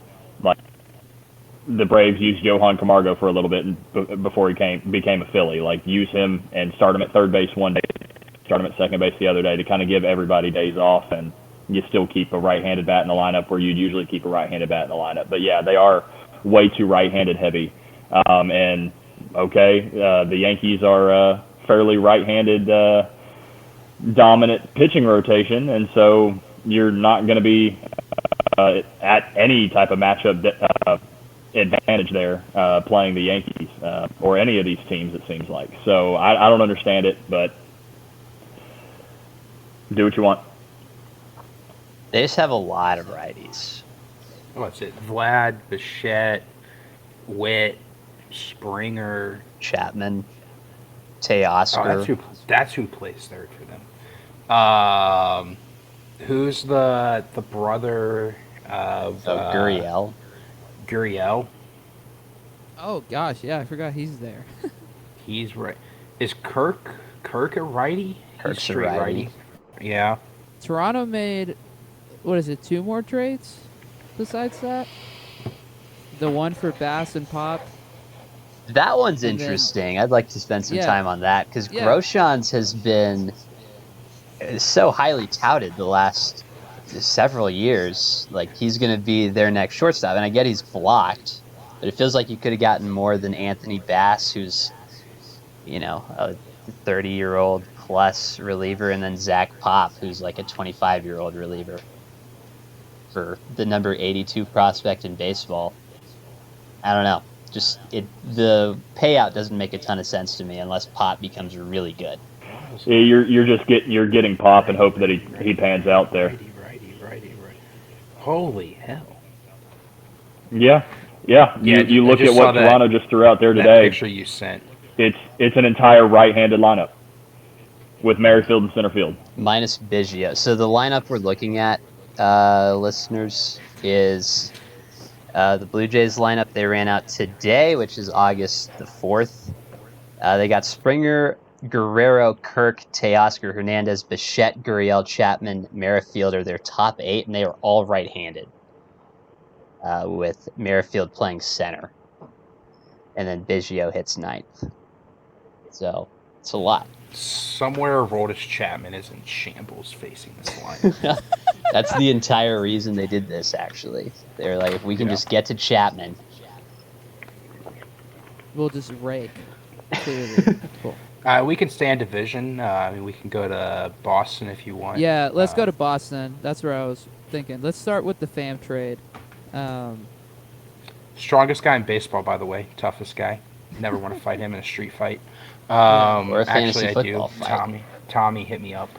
D: the Braves used Johan Camargo for a little bit before he became a Philly. Like, use him and start him at third base one day, start him at second base the other day to kind of give everybody days off, and you still keep a right-handed bat in the lineup where you'd usually keep a right-handed bat in the lineup. But, yeah, they are way too right-handed heavy. The Yankees are fairly right-handed dominant pitching rotation, and so you're not going to be at any type of matchup advantage there playing the Yankees or any of these teams, it seems like. So I don't understand it, but do what you want.
C: They just have a lot of righties.
B: What's it? Vlad, Bichette, Witt, Springer,
C: Chapman, Teoscar.
B: Oh, that's who plays third for them. Who's the brother of
C: Gurriel.
B: Gurriel?
A: Oh gosh, yeah, I forgot he's there.
B: He's right. Is Kirk a righty?
C: Kirk's
B: He's
C: a
B: straight
C: righty.
B: Yeah.
A: Toronto made, what is it, 2 more trades besides that? The one for Bass and Pop.
C: That one's
A: And then-
C: interesting. I'd like to spend some
A: Yeah.
C: time on that because
A: Yeah.
C: Groshans has been so highly touted the last several years. Like, he's going to be their next shortstop, and I get he's blocked, but it feels like you could have gotten more than Anthony Bass, who's, a 30-year-old plus reliever, and then Zach Pop, who's like a 25-year-old reliever for the number 82 prospect in baseball. I don't know. The payout doesn't make a ton of sense to me unless Pop becomes really good.
D: Yeah, you're getting Pop and hope that he pans out there.
B: Righty. Holy hell.
D: Yeah. You look at what Toronto just threw out there
B: That
D: today.
B: picture you sent.
D: It's an entire right-handed lineup with Merrifield in center field.
C: Minus Biggio. So the lineup we're looking at, listeners, is the Blue Jays lineup they ran out today, which is August the 4th. They got Springer, Guerrero, Kirk, Teoscar, Hernandez, Bichette, Gurriel, Chapman, Merrifield are their top 8, and they are all right-handed, with Merrifield playing center. And then Biggio hits 9th. So it's a lot.
B: Somewhere Aroldis Chapman is in shambles facing this line.
C: That's the entire reason they did this, actually. They're like, if we can just get to Chapman.
A: We'll just rake. Clearly. Cool.
B: We can stay in division. I mean, we can go to Boston if you want.
A: Yeah, let's go to Boston. That's where I was thinking. Let's start with the Pham trade.
B: Strongest guy in baseball, by the way. Toughest guy. Never want to fight him in a street fight.
C: Or a
B: Actually,
C: fantasy
B: I do.
C: football fight.
B: Tommy hit me up.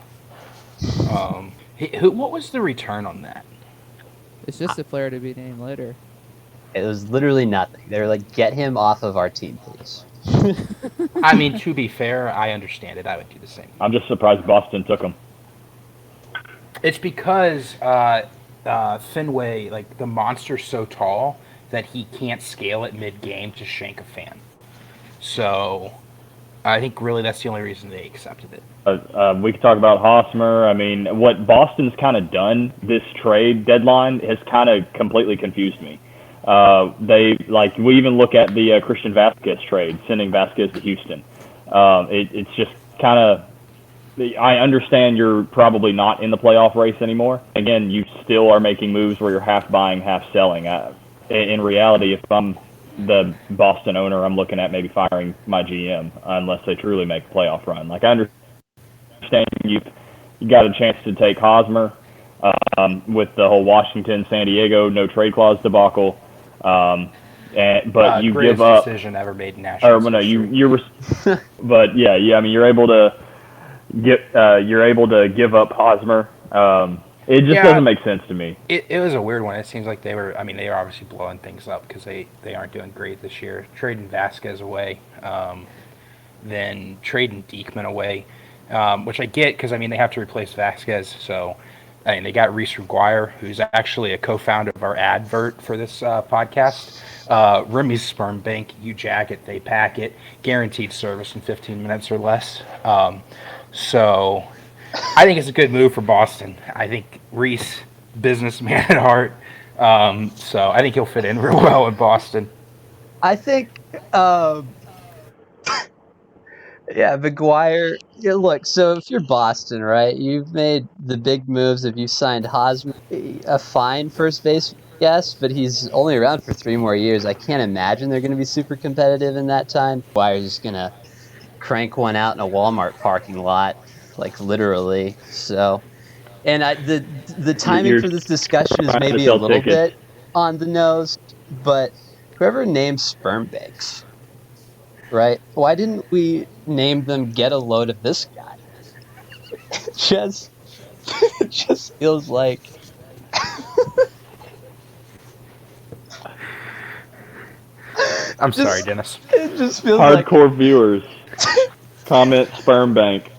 B: What was the return on that?
A: It's just a player to be named later.
C: It was literally nothing. They were like, get him off of our team, please.
B: I mean, to be fair, I understand it. I would do the same.
D: I'm just surprised Boston took him.
B: It's because Fenway, like the monster's so tall that he can't scale it mid-game to shank a fan. So I think really that's the only reason they accepted it.
D: We could talk about Hosmer. I mean, what Boston's kind of done this trade deadline has kind of completely confused me. We even look at the Christian Vasquez trade, sending Vasquez to Houston. It's just kind of, I understand you're probably not in the playoff race anymore. Again, you still are making moves where you're half buying, half selling. In reality, if I'm the Boston owner, I'm looking at maybe firing my GM unless they truly make a playoff run. Like, I understand you got a chance to take Hosmer with the whole Washington, San Diego no trade clause debacle. But you give up
B: decision ever made in national.
D: Or no, but yeah. I mean, you're able to give up Hosmer. It just doesn't make sense to me.
B: It was a weird one. It seems like they were obviously blowing things up because they aren't doing great this year. Trading Vasquez away, then trading Diekman away, which I get because, I mean, they have to replace Vasquez. So, I mean, they got Reese McGuire, who's actually a co-founder of our advert for this podcast. Remy's Sperm Bank, you jack it, they pack it, guaranteed service in 15 minutes or less. So I think it's a good move for Boston. I think Reese, businessman at heart, so I think he'll fit in real well in Boston.
C: I think, McGuire. Yeah, look, so if you're Boston, right, you've made the big moves. If you signed Hosmer, a fine first base, yes, but he's only around for 3 more years. I can't imagine they're going to be super competitive in that time. McGuire's just going to crank one out in a Walmart parking lot, like literally. So, and the timing for this discussion is maybe a little bit on the nose, but whoever named sperm banks, right? Why didn't we name them "Get a Load of This Guy"? It just feels like.
B: I'm sorry, Dennis.
C: It just feels
D: Hardcore viewers comment sperm bank.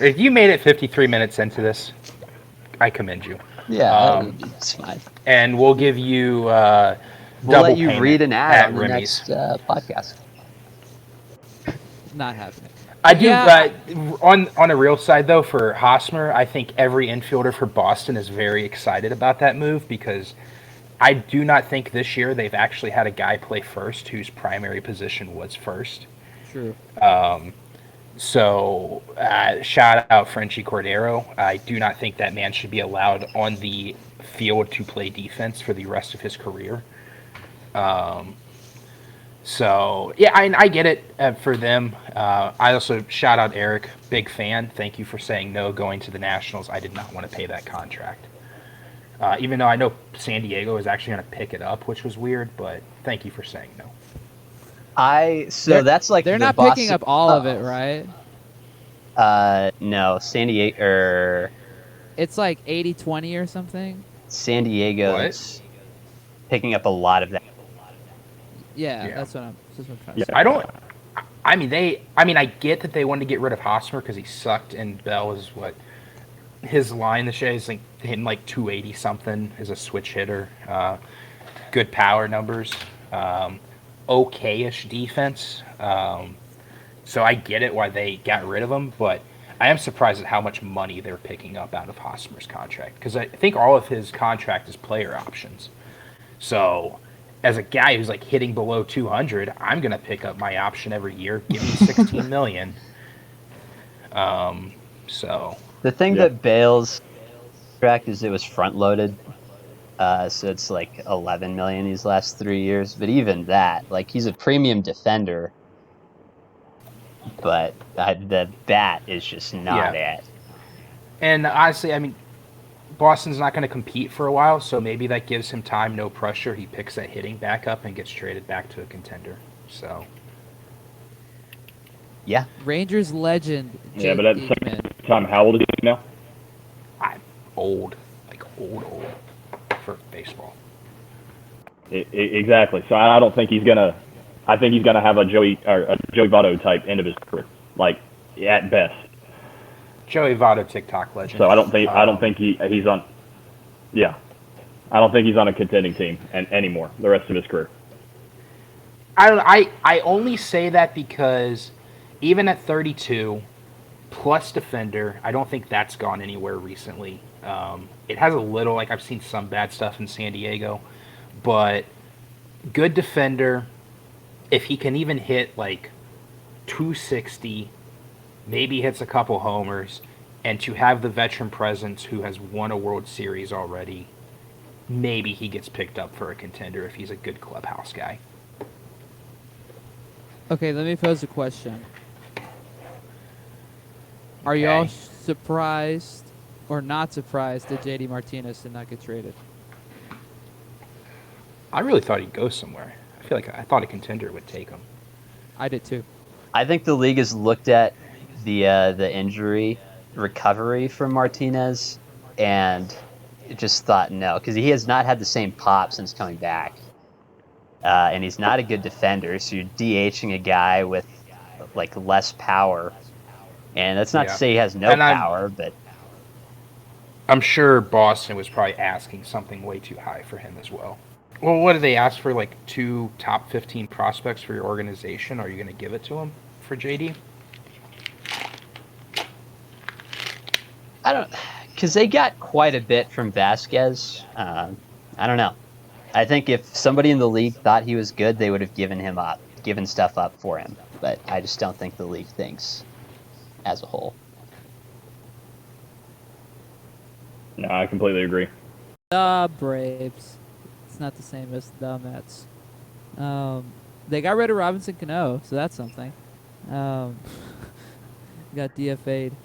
B: If you made it 53 minutes into this, I commend you.
C: Yeah, it's fine.
B: And we'll give you
C: We'll let you read an ad on the
B: Remy's
C: next podcast.
A: Not happening.
B: I do, on a real side, though, for Hosmer, I think every infielder for Boston is very excited about that move because I do not think this year they've actually had a guy play first whose primary position was first.
A: True.
B: So, shout out Frenchie Cordero. I do not think that man should be allowed on the field to play defense for the rest of his career. So, yeah, I get it for them. I also shout out Eric, big fan. Thank you for saying no going to the Nationals. I did not want to pay that contract. Even though I know San Diego is actually going to pick it up, which was weird, but thank you for saying no.
C: That's like
A: they're
C: the
A: not
C: Boston,
A: picking up all of it, right?
C: No, San Diego
A: It's like 80-20 or something.
C: San Diego's picking up a lot of that.
A: Yeah, that's what I'm trying to say.
B: I get that they wanted to get rid of Hosmer because he sucked, and Bell is his line this year is like hitting like 280 something as a switch hitter. Good power numbers. okay-ish defense. So I get it why they got rid of him, but I am surprised at how much money they're picking up out of Hosmer's contract, because I think all of his contract is player options. So as a guy who's like hitting below 200, I'm going to pick up my option every year. Give me 16 million. So
C: The thing that bails track is it was front loaded. So it's like 11 million these last 3 years. But even that, like, he's a premium defender, but the bat is just not it.
B: And honestly, I mean, Boston's not going to compete for a while, so maybe that gives him time, no pressure. He picks that hitting back up and gets traded back to a contender. So,
C: yeah.
A: Rangers legend.
D: Yeah, but at the same time, how old is he now?
B: I'm old, like old for baseball.
D: Exactly. So I don't think he's gonna. I think he's gonna have a Joey Votto type end of his career, like at best.
B: Joey Votto, TikTok legend.
D: So I don't think he's on. Yeah, I don't think he's on a contending team anymore the rest of his career.
B: I only say that because even at 32, plus defender, I don't think that's gone anywhere recently. It has a little, like I've seen some bad stuff in San Diego, but good defender. If he can even hit like 260, maybe hits a couple homers, and to have the veteran presence who has won a World Series already, maybe he gets picked up for a contender if he's a good clubhouse guy.
A: Okay, let me pose a question. Are y'all surprised or not surprised that JD Martinez did not get traded?
B: I really thought he'd go somewhere. I thought a contender would take him.
A: I did too.
C: I think the league has looked at the injury recovery from Martinez and just thought no, because he has not had the same pop since coming back, and he's not a good defender. So you're DHing a guy with like less power, and that's not to say he has no power, but
B: I'm sure Boston was probably asking something way too high for him as well. Well, what did they ask for? Like 2 top 15 prospects for your organization? Are you going to give it to him for JD?
C: I don't, because they got quite a bit from Vasquez. I don't know. I think if somebody in the league thought he was good, they would have given stuff up for him. But I just don't think the league thinks as a whole.
D: No, I completely agree.
A: The Braves. It's not the same as the Mets. They got rid of Robinson Cano, so that's something. Got DFA'd.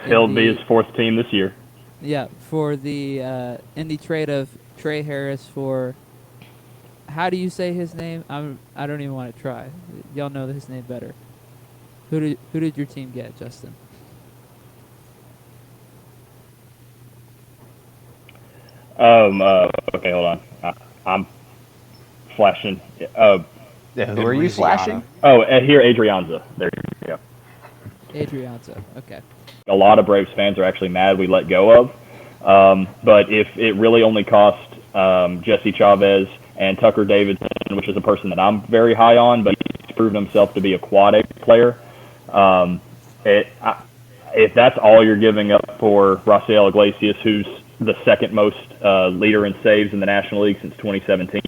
D: He'll be his fourth team this year.
A: Yeah, for the in the trade of Trey Harris for. How do you say his name? I don't even want to try. Y'all know his name better. Who did your team get, Justin?
D: Okay, hold on. I'm flashing.
C: Who are you flashing?
D: Oh, here, Adrianza. There you go.
A: Adrianza. Okay.
D: A lot of Braves fans are actually mad we let go of. But if it really only cost Jesse Chavez and Tucker Davidson, which is a person that I'm very high on, but he's proven himself to be a quad A player. If that's all you're giving up for Rafael Iglesias, who's the second most leader in saves in the National League since 2017,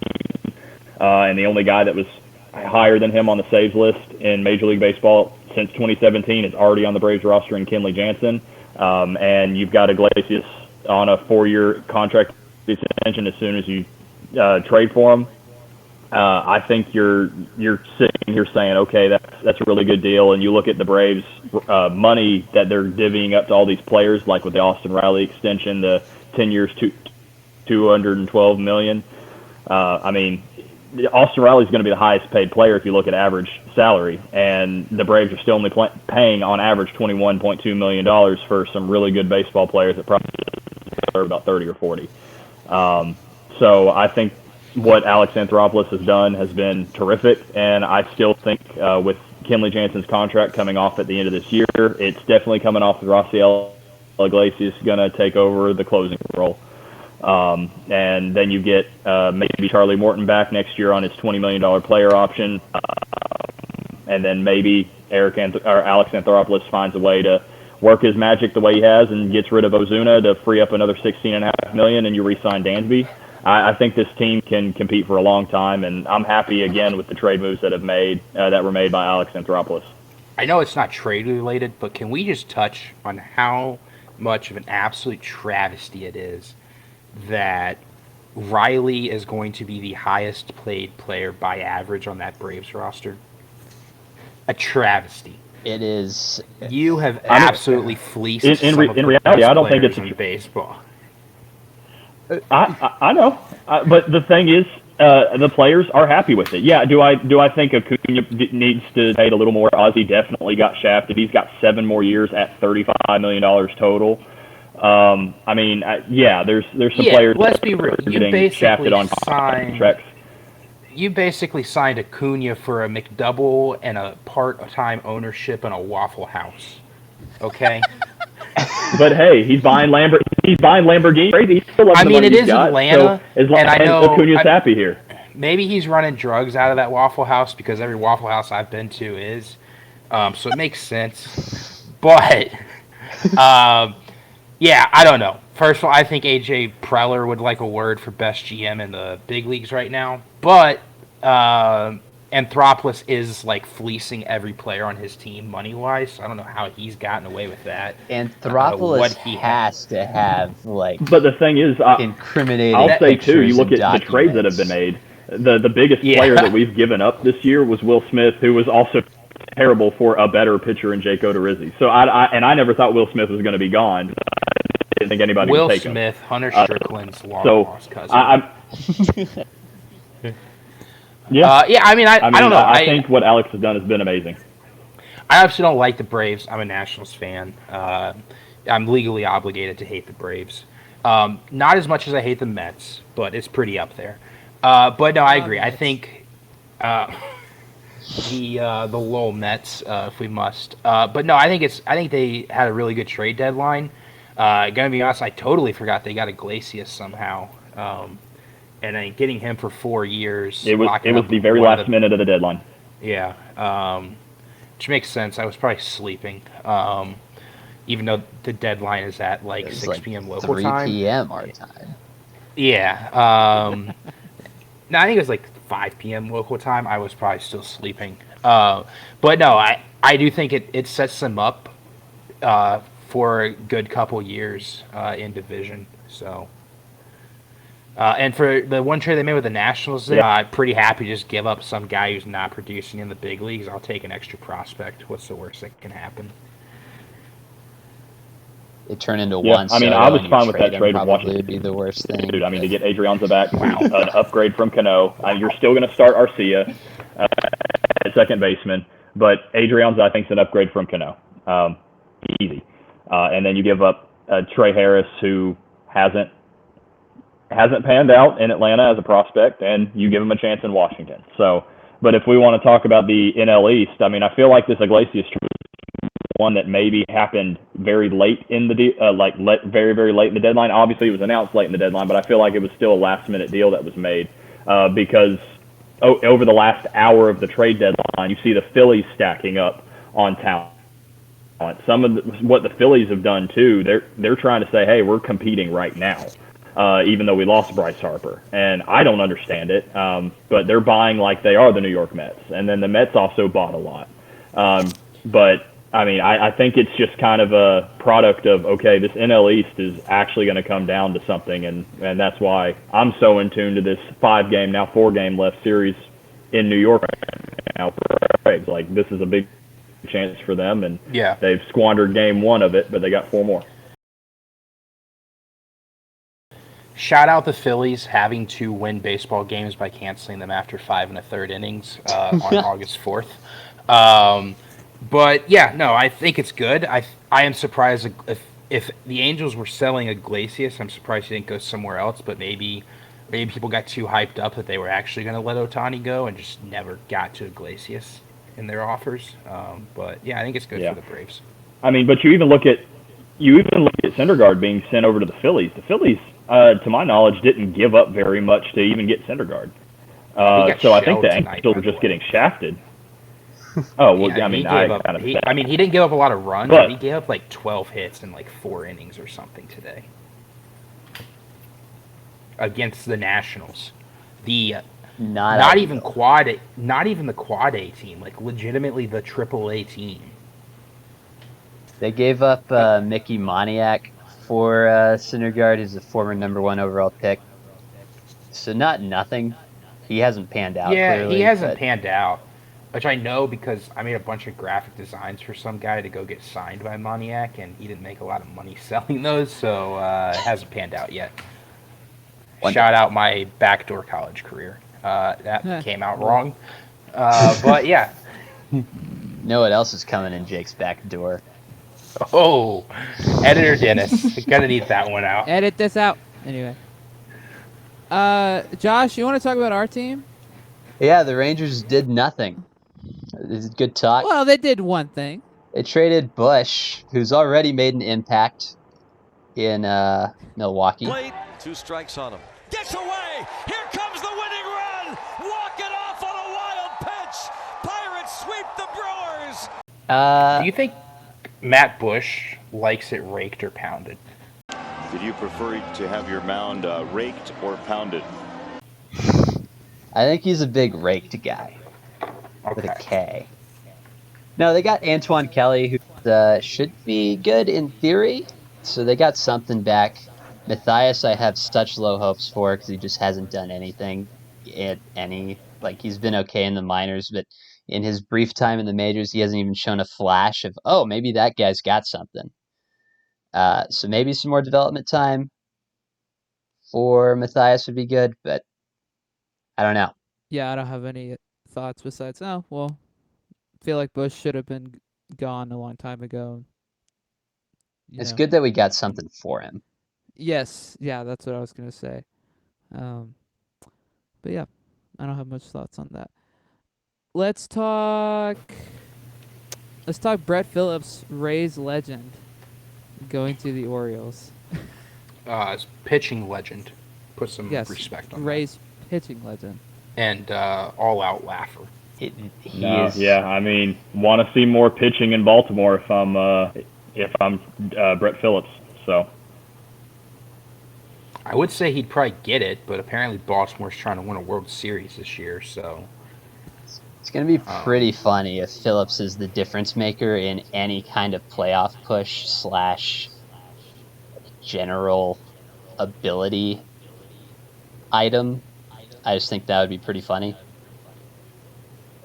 D: and the only guy that was higher than him on the saves list in Major League Baseball since 2017 is already on the Braves roster in Kenley Jansen, and you've got Iglesias on a 4-year contract extension as soon as you trade for him. I think you're sitting here saying, okay, that's a really good deal, and you look at the Braves' money that they're divvying up to all these players, like with the Austin Riley extension, the 10 years, $212 million. I mean, Austin Riley's going to be the highest paid player if you look at average salary, and the Braves are still only paying on average $21.2 million for some really good baseball players that probably deserve about 30 or 40. So I think what Alex Anthopoulos has done has been terrific, and I still think with Kenley Jansen's contract coming off at the end of this year, it's definitely coming off with Rafael Iglesias going to take over the closing role. And then you get maybe Charlie Morton back next year on his $20 million player option. And then maybe Alex Anthopoulos finds a way to work his magic the way he has and gets rid of Ozuna to free up another $16.5 million, and you re-sign Dansby. I think this team can compete for a long time, and I'm happy again with the trade moves that were made by Alex Anthopoulos.
B: I know it's not trade related, but can we just touch on how much of an absolute travesty it is that Riley is going to be the highest paid player by average on that Braves roster? A travesty.
C: It is.
B: You have absolutely fleeced
D: in reality. I don't think it's
B: in baseball.
D: I know, but the thing is, the players are happy with it. Yeah, do I think Acuna needs to pay a little more? Ozzy definitely got shafted. He's got 7 more years at $35 million total. I mean, there's some players.
B: Let's be real. You
D: getting shafted on contracts.
B: You basically signed Acuna for a McDouble and a part-time ownership in a Waffle House. Okay.
D: But hey, he's buying Lamborghini. He's still loving the money
B: it
D: he's
B: is
D: got,
B: Atlanta,
D: so and I know Acuna's happy here.
B: Maybe he's running drugs out of that Waffle House because every Waffle House I've been to is. So it makes sense. But, I don't know. First of all, I think A.J. Preller would like a word for best GM in the big leagues right now. But Anthopoulos is like fleecing every player on his team money-wise. So I don't know how he's gotten away with that.
C: Anthopoulos has to have
D: But the thing is,
C: incriminating.
D: I'll say too. You look at
C: documents.
D: the trades that have been made. The biggest player that we've given up this year was Will Smith, who was also terrible for a better pitcher in Jake Odorizzi. So I never thought Will Smith was going to be gone. I didn't think anybody would take him.
B: Will Smith, Hunter Strickland's long-lost cousin. I don't know.
D: I think what Alex has done has been amazing.
B: I obviously don't like the Braves. I'm a Nationals fan. I'm legally obligated to hate the Braves. Not as much as I hate the Mets, but it's pretty up there. But no, I agree. I think the Lowell Mets, if we must. But no, I think they had a really good trade deadline. Gonna be honest, I totally forgot they got Iglesias somehow. And then getting him for 4 years.
D: It was the very last minute of the deadline.
B: Yeah, which makes sense. I was probably sleeping, even though the deadline is at 6 p.m. local
C: 3
B: time.
C: 3 p.m. our time.
B: Yeah. No, I think it was 5 p.m. local time. I was probably still sleeping. But no, I do think it sets them up for a good couple years in division. So. And for the one trade they made with the Nationals, I'm pretty happy to just give up some guy who's not producing in the big leagues. I'll take an extra prospect. What's the worst that can happen?
C: They turn into one.
D: I mean, I was fine with that trade.
C: Probably would be the worst thing.
D: Dude, I mean, to get Adrianza back, an upgrade from Cano. You're still going to start Arcia at second baseman, but Adrianza, I think, is an upgrade from Cano. Easy. And then you give up Trey Harris, who hasn't panned out in Atlanta as a prospect, and you give him a chance in Washington. So, but if we want to talk about the NL East, I mean, I feel like this Iglesias trade is one that maybe happened very late in the very, very late in the deadline. Obviously, it was announced late in the deadline, but I feel like it was still a last-minute deal that was made because over the last hour of the trade deadline, you see the Phillies stacking up on talent. Some of what the Phillies have done too, they're trying to say, hey, we're competing right now. Even though we lost Bryce Harper. And I don't understand it, but they're buying like they are the New York Mets. And then the Mets also bought a lot. But, I mean, I think it's just kind of a product of, okay, this NL East is actually going to come down to something, and that's why I'm so in tune to this 5-game, now 4-game left series in New York right now. Like, this is a big chance for them, and they've squandered game 1 of it, but they got 4 more.
B: Shout out the Phillies having to win baseball games by canceling them after 5 1/3 innings on August 4th. But yeah, no, I think it's good. I am surprised if the Angels were selling Iglesias, I'm surprised he didn't go somewhere else. But maybe people got too hyped up that they were actually going to let Ohtani go and just never got to Iglesias in their offers. But yeah, I think it's good for the Braves.
D: I mean, but you even look at Syndergaard being sent over to the Phillies. The Phillies, to my knowledge, didn't give up very much to even get Syndergaard. So I think the Angels are just getting shafted. Oh, well,
B: Yeah,
D: I mean,
B: he didn't give up a lot of runs, but he gave up like 12 hits in like 4 innings or something today against the Nationals. The not even the quad A team, like legitimately the AAA team.
C: They gave up Mickey Moniak for Syndergaard, who's a former #1 overall pick. So not nothing. He hasn't panned out.
B: Yeah,
C: clearly,
B: he hasn't panned out, which I know because I made a bunch of graphic designs for some guy to go get signed by Moniak, and he didn't make a lot of money selling those, so it hasn't panned out yet. Shout out my backdoor college career. That came out wrong. But yeah.
C: Know what else is coming in Jake's back door?
B: Oh, editor Dennis. Gonna need that one out.
A: Edit this out. Anyway. Josh, you want to talk about our team?
C: Yeah, the Rangers did nothing. This is good talk.
A: Well, they did one thing.
C: They traded Bush, who's already made an impact in Milwaukee.
E: Plate, 2 strikes on him. Gets away! Here comes the winning run! Walk it off on a wild pitch! Pirates sweep the Brewers!
B: Do you think Matt Bush likes it raked or pounded?
F: Did you prefer to have your mound raked or pounded?
C: I think he's a big raked guy. With a K. No, they got Antoine Kelly, who should be good in theory. So they got something back. Matthias, I have such low hopes for because he just hasn't done anything. He's been okay in the minors, but in his brief time in the majors, he hasn't even shown a flash of, oh, maybe that guy's got something. So maybe some more development time for Matthias would be good, but I don't know.
A: Yeah, I don't have any thoughts besides, I feel like Bush should have been gone a long time ago.
C: It's good that we got something for him.
A: Yes, yeah, that's what I was going to say. But yeah, I don't have much thoughts on that. Let's talk Brett Phillips, Rays legend, going to the Orioles.
B: Pitching legend. Put some respect on
A: Rays pitching legend.
B: And all-out laugher.
D: Yeah, I mean, want to see more pitching in Baltimore if I'm Brett Phillips. So
B: I would say he'd probably get it, but apparently Baltimore's trying to win a World Series this year, so
C: it's going to be pretty funny if Phillips is the difference maker in any kind of playoff push / general ability item. I just think that would be pretty funny.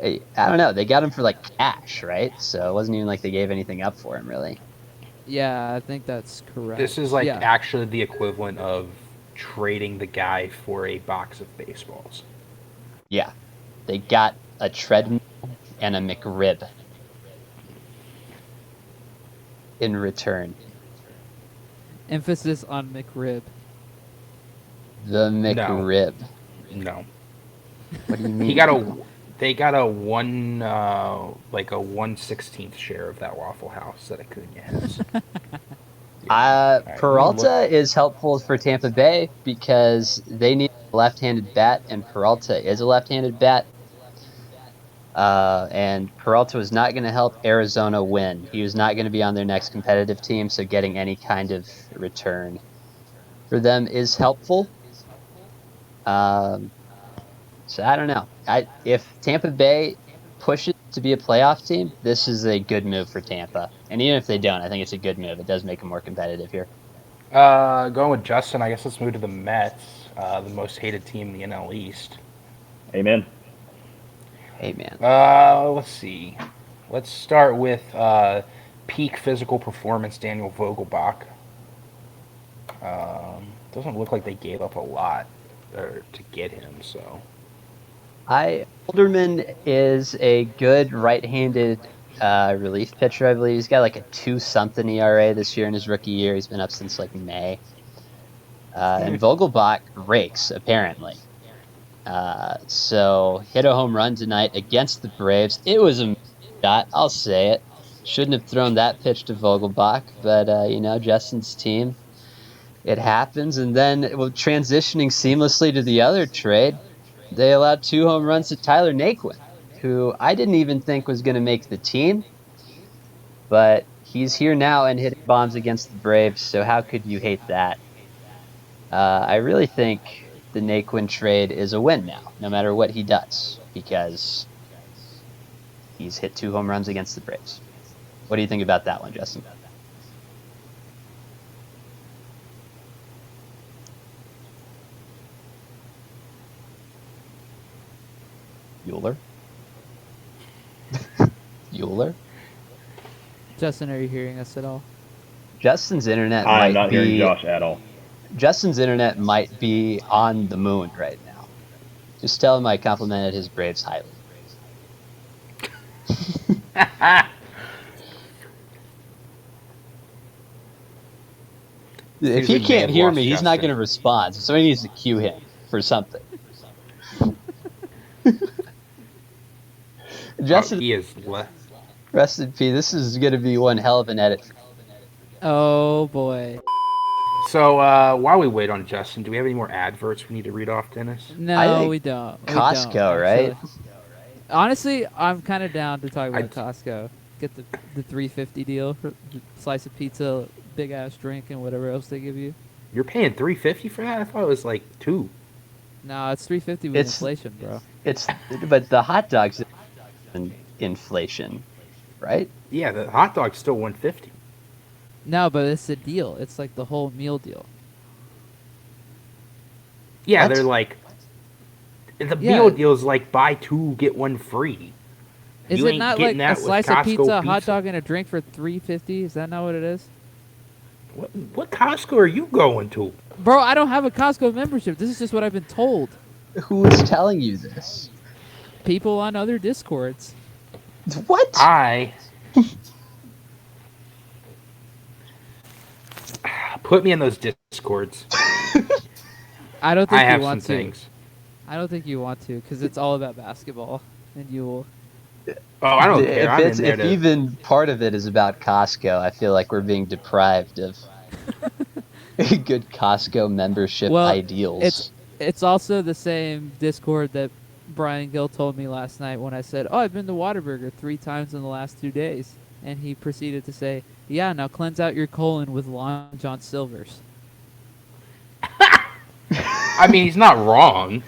C: I don't know. They got him for like cash, right? So it wasn't even like they gave anything up for him, really.
A: Yeah, I think that's correct.
B: This is actually the equivalent of trading the guy for a box of baseballs.
C: Yeah. They got a treadmill and a McRib in return.
A: Emphasis on McRib.
C: The McRib.
B: No.
C: What do you mean?
B: They got a 1/16th share of that Waffle House that Acuna has.
C: Peralta is helpful for Tampa Bay because they need a left-handed bat, and Peralta is a left-handed bat. And Peralta was not going to help Arizona win. He was not going to be on their next competitive team, so getting any kind of return for them is helpful. So I don't know. If Tampa Bay pushes to be a playoff team, this is a good move for Tampa. And even if they don't, I think it's a good move. It does make them more competitive here.
B: Going with Justin, I guess let's move to the Mets, the most hated team in the NL East.
D: Amen.
B: Let's see. Let's start with peak physical performance, Daniel Vogelbach. Doesn't look like they gave up a lot to get him, so.
C: Olderman is a good right-handed relief pitcher, I believe. He's got like a 2-something ERA this year in his rookie year. He's been up since like May. And Vogelbach rakes, apparently. So hit a home run tonight against the Braves. It was a shot, I'll say it. Shouldn't have thrown that pitch to Vogelbach, but Justin's team it happens. And then transitioning seamlessly to the other trade, they allowed 2 home runs to Tyler Naquin, who I didn't even think was going to make the team. But he's here now and hitting bombs against the Braves, so how could you hate that? I really think the Naquin trade is a win now, no matter what he does, because he's hit 2 home runs against the Braves. What do you think about that one, Justin? Bueller? Bueller?
A: Justin, are you hearing us at all?
C: Justin's internet
D: I'm
C: might
D: not
C: be
D: hearing Josh at all.
C: Justin's internet might be on the moon right now. Just tell him I complimented his Braves highly. If he can't hear me, he's not going to respond. So somebody needs to cue him for something. Justin,
B: he is left.
C: Rest in peace. This is going to be one hell of an edit.
A: Oh boy.
B: So while we wait on Justin, do we have any more adverts we need to read off, Dennis?
C: I
A: No,
C: think
A: we don't. We
C: Costco,
A: don't,
C: right?
A: actually. Honestly, I'm kind of down to talk about Costco. Get the $3.50 deal for the slice of pizza, big ass drink, and whatever else they give you.
B: You're paying $3.50 for that? I thought it was like $2.
A: No, it's $3.50 with inflation, bro.
C: But the hot dogs inflation, right?
B: Yeah, the hot dog's still $1.50.
A: No, but it's a deal. It's like the whole meal deal.
B: Yeah,
C: What?
B: they're like the meal deal is like buy 2 get 1 free.
A: Is
B: You
A: it
B: ain't
A: not
B: getting
A: like a
B: that with
A: slice of
B: Costco
A: pizza, a hot
B: pizza.
A: dog, and a drink for $3.50? Is that not what it is?
B: What Costco are you going to?
A: Bro, I don't have a Costco membership. This is just what I've been told.
C: Who is telling you this?
A: People on other Discords.
C: What?
B: Put me in those Discords.
A: I don't think
B: I have
A: you want
B: some
A: to.
B: things.
A: I don't think you want to, because it's all about basketball, and you will.
B: Oh, I don't care. I'm in there
C: If
B: to...
C: even part of it is about Costco, I feel like we're being deprived of good Costco membership ideals.
A: It's also the same Discord that Brian Gill told me last night when I said, "Oh, I've been to Whataburger 3 times in the last 2 days," and he proceeded to say, "Yeah, now cleanse out your colon with Long John Silver's."
B: I mean, he's not wrong.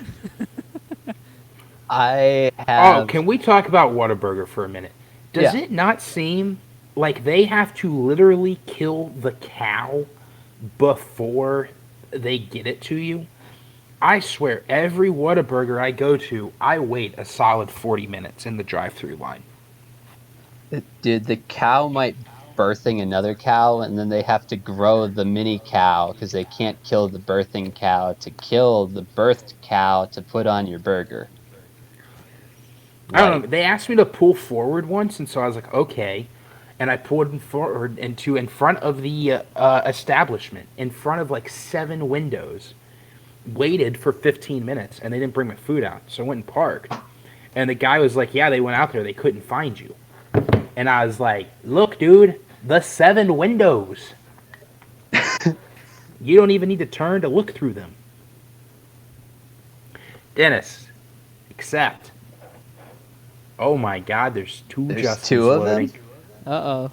C: I have.
B: Oh, can we talk about Whataburger for a minute? Does it not seem like they have to literally kill the cow before they get it to you? I swear, every Whataburger I go to, I wait a solid 40 minutes in the drive-thru line.
C: Dude, the cow might birthing another cow, and then they have to grow the mini cow because they can't kill the birthing cow to kill the birthed cow to put on your burger.
B: I don't know. They asked me to pull forward once, and so I was like, okay. And I pulled forward in front of the establishment, in front of like 7 windows, waited for 15 minutes, and they didn't bring my food out. So I went and parked. And the guy was like, yeah, they went out there. They couldn't find you. And I was like, look, dude, the 7 windows. You don't even need to turn to look through them. Dennis, accept. Oh my God, there's 2
C: There's
B: Justins
C: 2 of
B: loading.
C: them?
A: Uh-oh.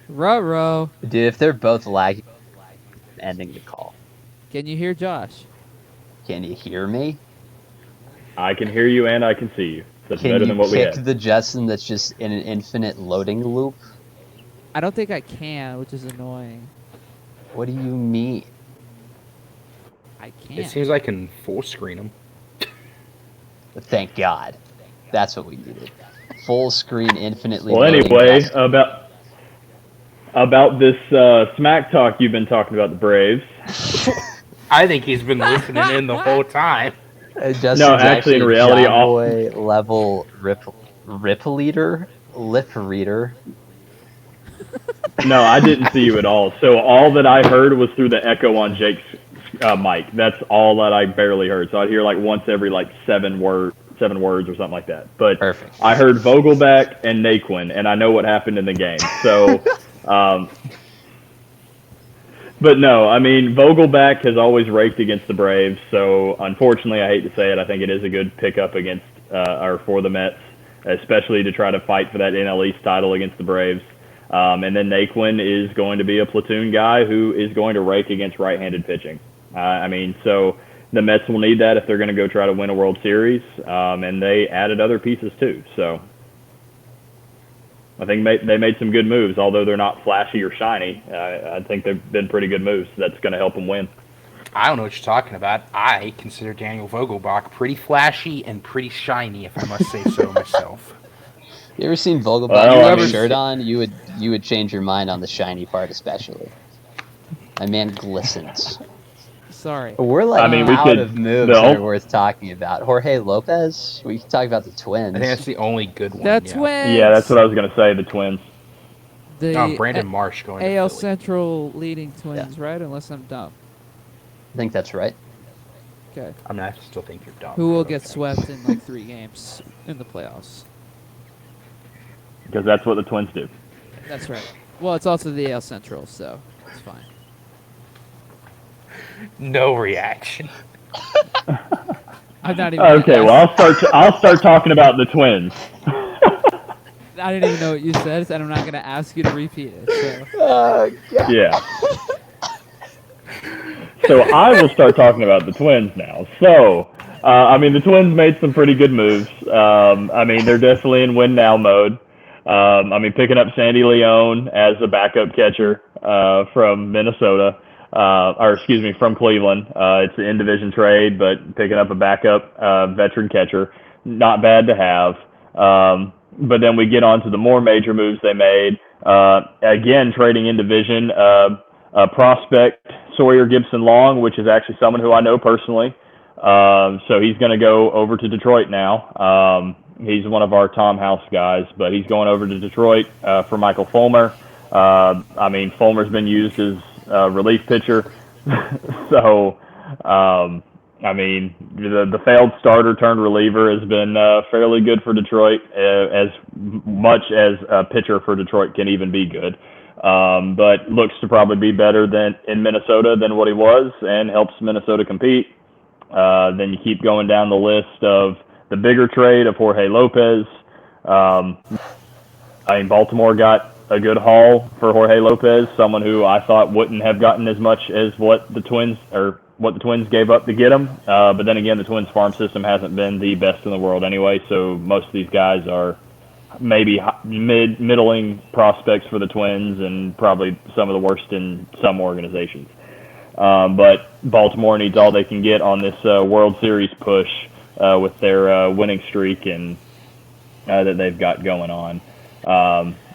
A: Ruh-roh.
C: Dude, if they're both lagging, I'm ending the call.
A: Can you hear Josh?
C: Can you hear me?
D: I can hear you and I can see you. That's
C: Can
D: better
C: you
D: than what we
C: kick
D: had.
C: the Justin that's just in an infinite loading loop?
A: I don't think I can, which is annoying.
C: What do you mean?
A: I
B: It
A: can't.
B: seems I can full screen them.
C: Thank God. That's what we needed. Full screen, infinitely
D: Well,
C: loading
D: anyway,
C: Justin.
D: about this smack talk you've been talking about the Braves.
B: I think he's been listening in the whole time.
C: Justin's
D: No, actually, in reality,
C: John
D: all-
C: Boy level lip reader.
D: No, I didn't see you at all. So all that I heard was through the echo on Jake's mic. That's all that I barely heard. So I'd hear like once every like 7 words or something like that. But
C: Perfect.
D: I heard Vogelback and Naquin, and I know what happened in the game. So, but But no, I mean, Vogelback has always raked against the Braves, so unfortunately, I hate to say it, I think it is a good pickup against or for the Mets, especially to try to fight for that NL East title against the Braves. And then Naquin is going to be a platoon guy who is going to rake against right-handed pitching. I mean, so the Mets will need that if they're going to go try to win a World Series, and they added other pieces too. So I think they made some good moves, although they're not flashy or shiny. I think they've been pretty good moves. That's going to help them win.
B: I don't know what you're talking about. I consider Daniel Vogelbach pretty flashy and pretty shiny, if I must say so myself.
C: You ever seen Vogelbach with a shirt on? You would change your mind on the shiny part, especially. My man glistens.
A: Sorry.
C: We're like out of moves that are worth talking about. Jorge Lopez. We can talk about the Twins.
B: I think that's the only good one.
A: The Twins.
D: Yeah, that's what I was going to say. The Twins.
A: The
B: Marsh going
A: AL
B: to Philly.
A: Central leading Twins, right? Unless I'm dumb.
C: I think that's right.
A: Okay.
B: I mean, I still think you're dumb.
A: Who will get swept in like 3 games in the playoffs?
D: Because that's what the Twins do.
A: That's right. Well, it's also the AL Central, so it's fine.
B: No reaction.
A: I'm not even.
D: Okay, well, I'll start talking about the Twins.
A: I didn't even know what you said, and I'm not going to ask you to repeat it. So.
D: Yeah. So I will start talking about the Twins now. So, I mean, the Twins made some pretty good moves. I mean, they're definitely in win now mode. I mean, picking up Sandy Leone as a backup catcher from Minnesota, from Cleveland. It's an in-division trade, but picking up a backup veteran catcher, not bad to have. But then we get on to the more major moves they made. Again, trading in division, prospect Sawyer Gibson-Long, which is actually someone who I know personally. So he's going to go over to Detroit now. He's one of our Tom House guys, but he's going over to Detroit for Michael Fulmer. I mean, Fulmer's been used as a relief pitcher. So, I mean, the failed starter turned reliever has been fairly good for Detroit, as much as a pitcher for Detroit can even be good. But looks to probably be better than in Minnesota than what he was, and helps Minnesota compete. Then you keep going down the list of the bigger trade of Jorge Lopez. I mean, Baltimore got a good haul for Jorge Lopez, someone who I thought wouldn't have gotten as much as what the Twins gave up to get him. But then again, the Twins farm system hasn't been the best in the world anyway, so most of these guys are maybe middling prospects for the Twins, and probably some of the worst in some organizations. But Baltimore needs all they can get on this World Series push with their winning streak and that they've got going on.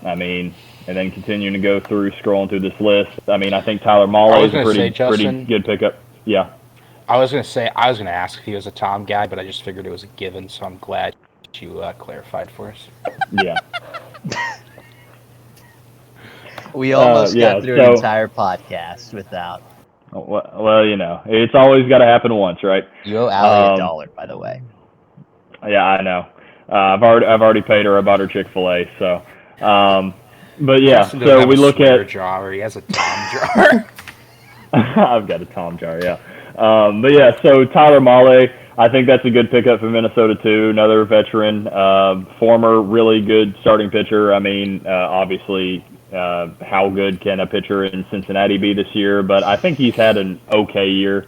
D: I mean, and then continuing to go through, scrolling through this list. I mean, I think Tyler Mahle is a pretty good pickup. Yeah.
B: I was going to ask if he was a Tom guy, but I just figured it was a given, so I'm glad you clarified for us.
D: Yeah.
C: We almost got through an entire podcast without.
D: Well, you know, it's always got to happen once, right?
C: You owe Allie $1, by the way.
D: Yeah, I know. I've already paid her about her Chick-fil-A. So, but yeah. So we look at
B: jar. He has a Tom jar.
D: I've got a Tom jar. Yeah. But yeah. So Tyler Mahle, I think that's a good pickup for Minnesota too. Another veteran, former really good starting pitcher. I mean, obviously, how good can a pitcher in Cincinnati be this year? But I think he's had an okay year.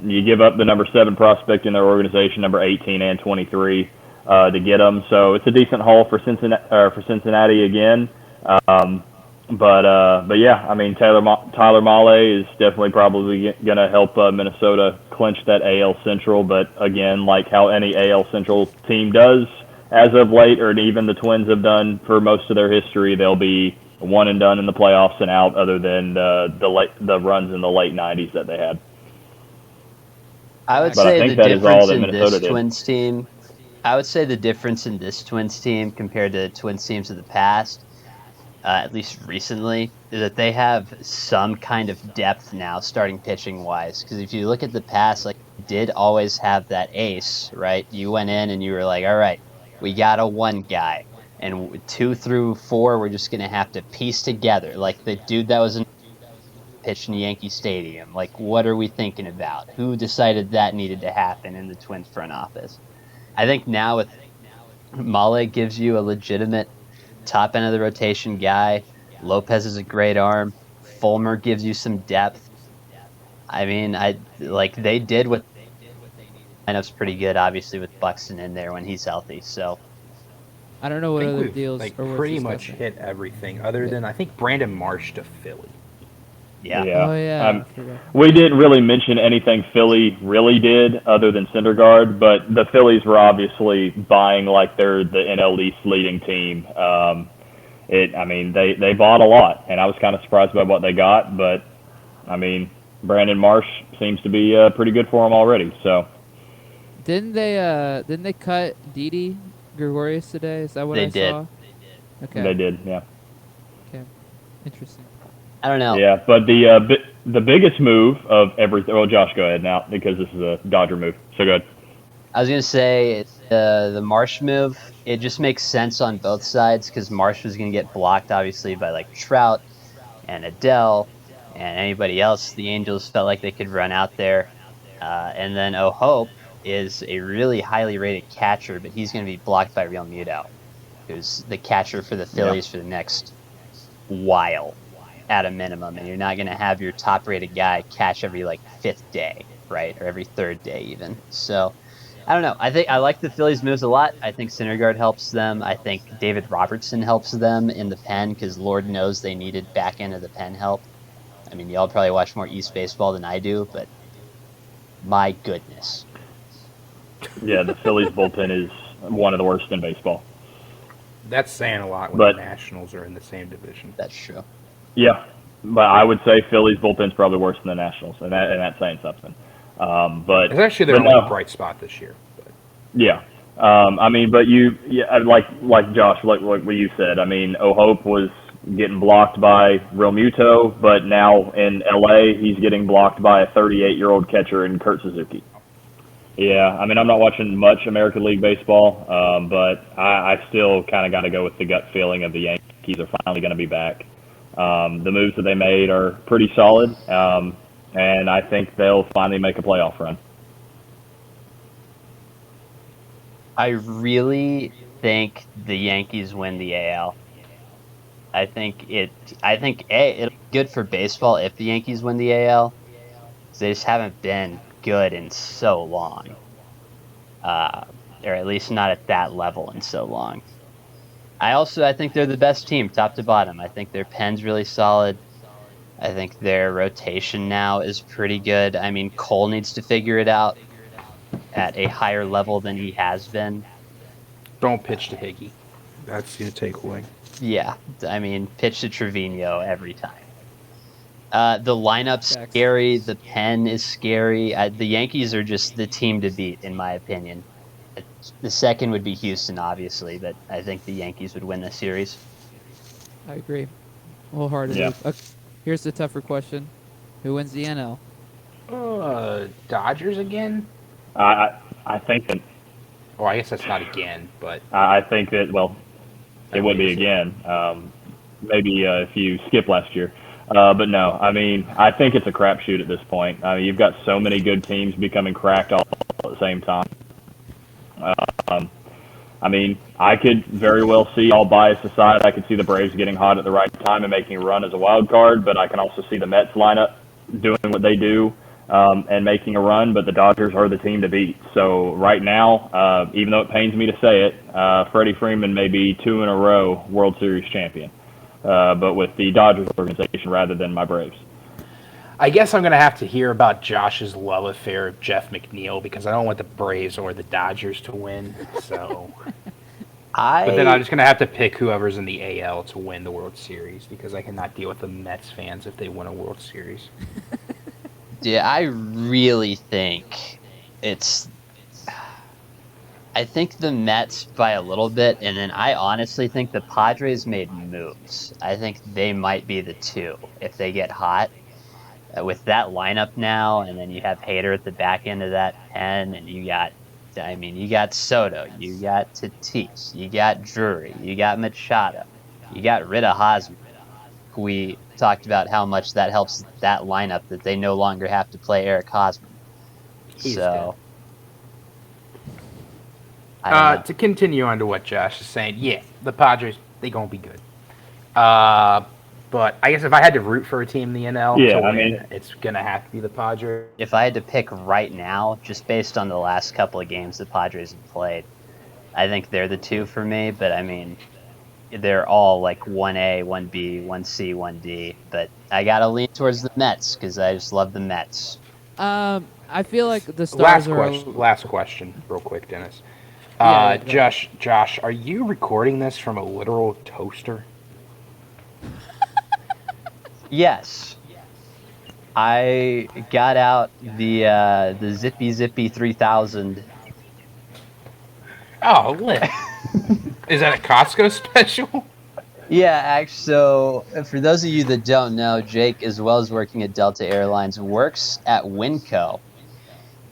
D: You give up the number 7 prospect in their organization, number 18 and 23, to get him. So it's a decent haul for Cincinnati again. But yeah, I mean, Tyler Mahle is definitely probably going to help Minnesota clinch that AL Central. But again, like how any AL Central team does as of late, or even the Twins have done for most of their history, they'll be one and done in the playoffs and out, other than the runs in the late 90s that they had.
C: I would say the difference in this Twins team. I would say the difference in this Twins team compared to Twins teams of the past, at least recently, is that they have some kind of depth now, starting pitching wise. Because if you look at the past, like, you did always have that ace, right? You went in and you were like, all right, we got a 1 guy, and 2 through 4 we're just gonna have to piece together. Like the dude that was in pitch in Yankee Stadium? Like, what are we thinking about? Who decided that needed to happen in the Twins front office? I think now with Male gives you a legitimate top end of the rotation guy. Lopez is a great arm. Fulmer gives you some depth. I mean, they did what lineup's pretty good, obviously, with Buxton in there when he's healthy. So
A: I don't know
B: I
A: what
B: think
A: other
B: we've
A: deals are worth
B: pretty much
A: discussing.
B: hit everything other than I think Brandon Marsh to Philly.
C: yeah.
A: Oh yeah. I forgot.
D: We didn't really mention anything Philly really did other than Syndergaard, but the Phillies were obviously buying like they're the NL East leading team. They bought a lot, and I was kind of surprised by what they got. But I mean, Brandon Marsh seems to be pretty good for them already. So
A: Didn't they cut Didi Gregorius today? Is that what
C: They
A: I
C: did.
A: saw? Okay.
D: they did, yeah.
A: Okay. Interesting.
C: I don't know.
D: Yeah, but the biggest move of everything. Well, Josh, go ahead now because this is a Dodger move. So go ahead.
C: I was going to say the Marsh move, it just makes sense on both sides because Marsh was going to get blocked, obviously, by like Trout and Adele and anybody else. The Angels felt like they could run out there. And then O'Hope is a really highly rated catcher, but he's going to be blocked by Real Muto, who's the catcher for the Phillies for the next while at a minimum. And you're not going to have your top rated guy catch every like fifth day, right? Or every third day even. So I don't know. I think I like the Phillies moves a lot. I think Syndergaard helps them. I think David Robertson helps them in the pen because Lord knows they needed back end of the pen help. I mean, y'all probably watch more East baseball than I do, but my goodness.
D: Yeah, the Phillies bullpen is one of the worst in baseball.
B: That's saying a lot when
D: But-
B: the Nationals are in the same division.
C: That's true.
D: Yeah, but I would say Phillies bullpen's probably worse than the Nationals, and that's saying something. But
B: It's actually their
D: but
B: only
D: no.
B: bright spot this year. But
D: Yeah. Like Josh, like what you said. I mean, O'Hope was getting blocked by Real Muto, but now in LA, he's getting blocked by a 38-year-old catcher in Kurt Suzuki. Yeah, I mean, I'm not watching much American League baseball, but I still kind of got to go with the gut feeling of the Yankees are finally going to be back. The moves that they made are pretty solid, and I think they'll finally make a playoff run.
C: I really think the Yankees win the AL. I think it'll be good for baseball if the Yankees win the AL. 'Cause they just haven't been good in so long. Or at least not at that level in so long. I think they're the best team, top to bottom. I think their pen's really solid. I think their rotation now is pretty good. I mean, Cole needs to figure it out at a higher level than he has been.
B: don't pitch to Higgy. That's your takeaway.
C: Yeah, I mean, pitch to Trevino every time. The lineup's
A: Facts.
C: scary. The pen is scary. The Yankees are just the team to beat, in my opinion. The second would be Houston, obviously, but I think the Yankees would win the series.
A: I agree. Wholeheartedly.
D: Yeah.
A: Okay, here's the tougher question: who wins the NL?
B: Dodgers again?
D: I think that
B: Oh, I guess that's not again, but
D: I think that it would be again. Maybe if you skip last year, but no. I mean, I think it's a crapshoot at this point. I mean, you've got so many good teams becoming cracked all at the same time. I mean, I could very well see, all bias aside, I could see the Braves getting hot at the right time and making a run as a wild card, but I can also see the Mets lineup doing what they do and making a run, but the Dodgers are the team to beat. So right now, even though it pains me to say it, Freddie Freeman may be 2 in a row World Series champion, but with the Dodgers organization rather than my Braves.
B: I guess I'm going to have to hear about Josh's love affair of Jeff McNeil because I don't want the Braves or the Dodgers to win. So, but then I'm just going to have to pick whoever's in the AL to win the World Series because I cannot deal with the Mets fans if they win a World Series.
C: Yeah, I really think I think the Mets by a little bit, and then I honestly think the Padres made moves. I think they might be the two if they get hot. With that lineup now, and then you have Hader at the back end of that pen, and you got Soto, you got Tatis, you got Drury, you got Machado, you got rid of Hosmer. we talked about how much that helps that lineup, that they no longer have to play Eric Hosmer.
B: He's
C: So, I don't know.
B: To continue on to what Josh is saying, yeah, the Padres, they going to be good. But I guess if I had to root for a team in the NL to win, it's going to have to be the Padres.
C: If I had to pick right now, just based on the last couple of games the Padres have played, I think they're the two for me. But, I mean, they're all like 1A, 1B, 1C, 1D. But I got to lean towards the Mets because I just love the Mets.
A: I feel like the Stars
B: Last question, real quick, Dennis.
A: Yeah,
B: Josh, are you recording this from a literal toaster?
C: Yes. I got out the Zippy 3000.
B: Oh, lit. Is that a Costco special?
C: Yeah, actually, so for those of you that don't know, Jake, as well as working at Delta Airlines, works at Winco.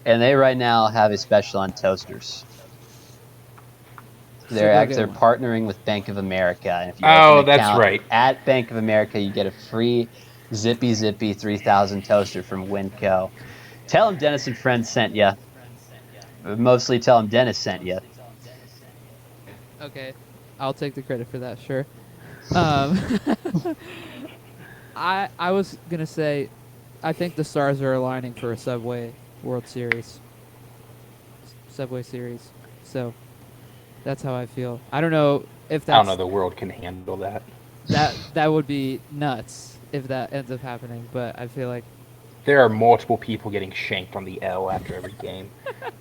C: And they right now have a special on toasters. They're partnering with Bank of America. And if you open an account at Bank of America, you get a free Zippy 3000 toaster from Winco. Tell them Dennis and Friends sent you. Mostly tell them Dennis sent you.
A: Okay, I'll take the credit for that, sure. I was going to say, I think the stars are aligning for a Subway World Series. Subway Series. So that's how I feel. I don't know if that's...
B: I don't know the world can handle that.
A: That would be nuts if that ends up happening, but I feel like...
B: There are multiple people getting shanked on the L after every game.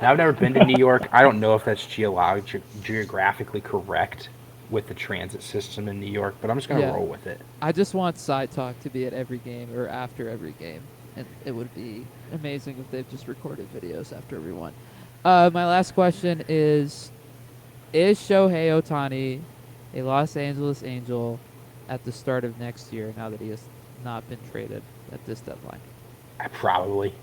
B: Now, I've never been to New York. I don't know if that's geographically correct with the transit system in New York, but I'm just going to roll with it.
A: I just want Side Talk to be at every game or after every game, and it would be amazing if they've just recorded videos after every one. My last question is Shohei Ohtani a Los Angeles Angel at the start of next year now that he has not been traded at this deadline?
B: Probably.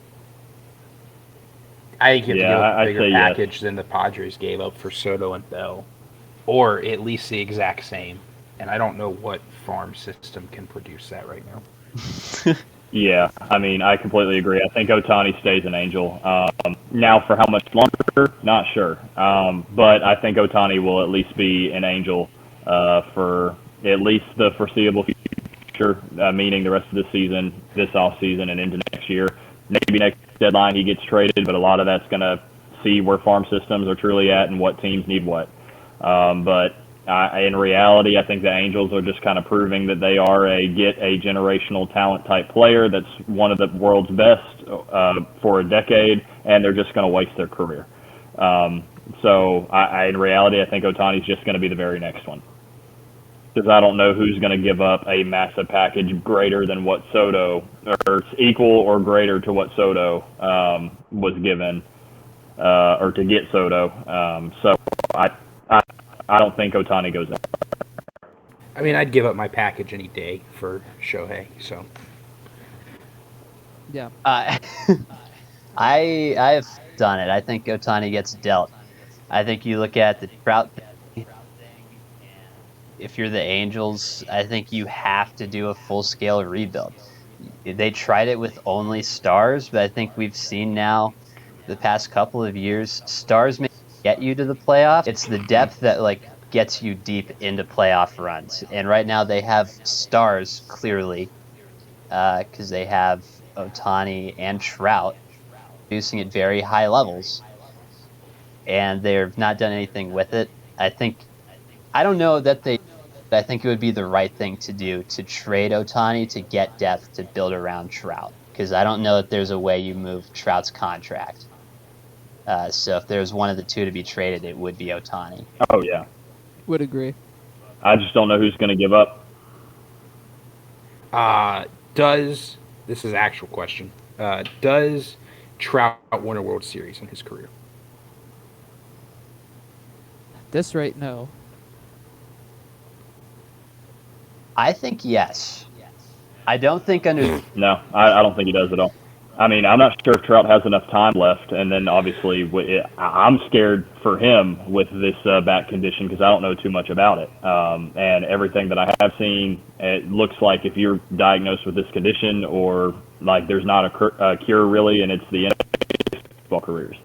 B: I think you have to give a bigger package than the Padres gave up for Soto and Bell, or at least the exact same. And I don't know what farm system can produce that right now.
D: Yeah, I mean, I completely agree. I think Ohtani stays an Angel. Now, for how much longer, not sure. But I think Ohtani will at least be an Angel for at least the foreseeable future, meaning the rest of the season, this offseason, and into next year. Maybe next deadline he gets traded, but a lot of that's going to see where farm systems are truly at and what teams need what. But in reality, I think the Angels are just kind of proving that they are a generational talent type player that's one of the world's best for a decade, and they're just going to waste their career. So in reality, I think Ohtani's just going to be the very next one. Because I don't know who's going to give up a massive package greater than what Soto, or equal or greater to what Soto was given, or to get Soto. So I don't think Ohtani goes in.
B: I mean, I'd give up my package any day for Shohei. So.
A: Yeah.
C: I've done it. I think Ohtani gets dealt. I think you look at the Trout thing. If you're the Angels, I think you have to do a full-scale rebuild. They tried it with only stars, but I think we've seen now the past couple of years, stars may get you to the playoffs. It's the depth that gets you deep into playoff runs. And right now they have stars, clearly, because they have Ohtani and Trout producing at very high levels. And they've not done anything with it. I don't know that I think it would be the right thing to do to trade Ohtani to get depth to build around Trout. Because I don't know that there's a way you move Trout's contract. So if there's one of the two to be traded, it would be Ohtani.
D: Oh, yeah.
A: Would agree.
D: I just don't know who's going to give up.
B: This is an actual question, does Trout win a World Series in his career?
A: At this rate, no.
C: I think yes. I don't think under...
D: No, I don't think he does at all. I mean, I'm not sure if Trout has enough time left, and then obviously I'm scared for him with this back condition because I don't know too much about it. And everything that I have seen, it looks like if you're diagnosed with this condition or like there's not a cure really, and it's the end of baseball careers.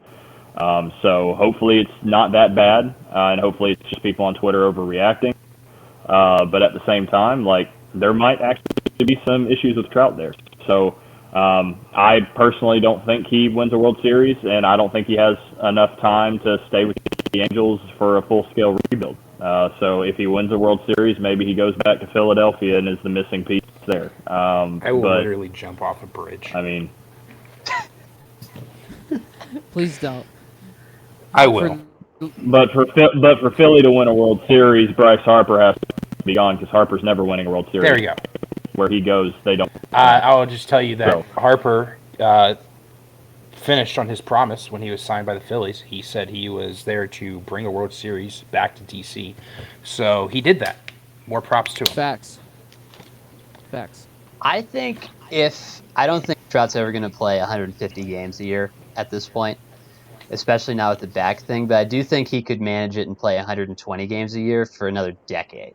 D: So hopefully it's not that bad, and hopefully it's just people on Twitter overreacting. But at the same time, like there might actually be some issues with Trout there. So. I personally don't think he wins a World Series, and I don't think he has enough time to stay with the Angels for a full-scale rebuild. So if he wins a World Series, maybe he goes back to Philadelphia and is the missing piece there.
B: I will literally jump off a bridge.
D: I mean,
A: Please don't.
B: I will.
D: But for Philly to win a World Series, Bryce Harper has to be gone because Harper's never winning a World Series.
B: There you go.
D: Where he goes, they don't.
B: I'll just tell you that Harper finished on his promise when he was signed by the Phillies. He said he was there to bring a World Series back to D.C. So he did that. More props to him.
A: Facts.
C: I don't think Trout's ever going to play 150 games a year at this point, especially now with the back thing. But I do think he could manage it and play 120 games a year for another decade.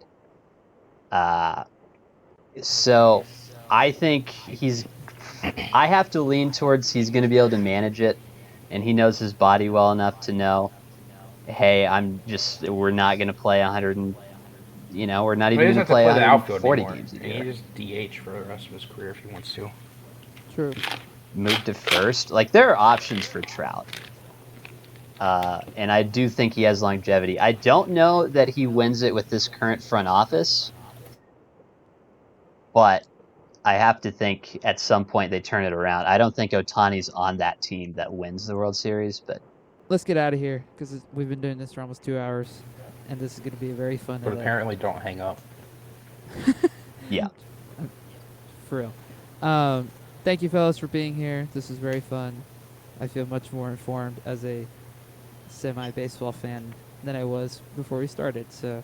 C: So I think I have to lean towards he's going to be able to manage it, and he knows his body well enough to know, hey, we're not going to play 100 and, we're not even going to play 140 games a year.
B: He just DH for the rest of his career if he wants to.
A: True.
C: Move to first. Like, there are options for Trout. And I do think he has longevity. I don't know that he wins it with this current front office. But I have to think at some point they turn it around. I don't think Ohtani's on that team that wins the World Series, but
A: Let's get out of here because we've been doing this for almost 2 hours, and this is going to be a very fun
B: But
A: night.
B: apparently don't hang up.
C: yeah.
A: For real. Thank you, fellas, for being here. This is very fun. I feel much more informed as a semi-baseball fan than I was before we started. So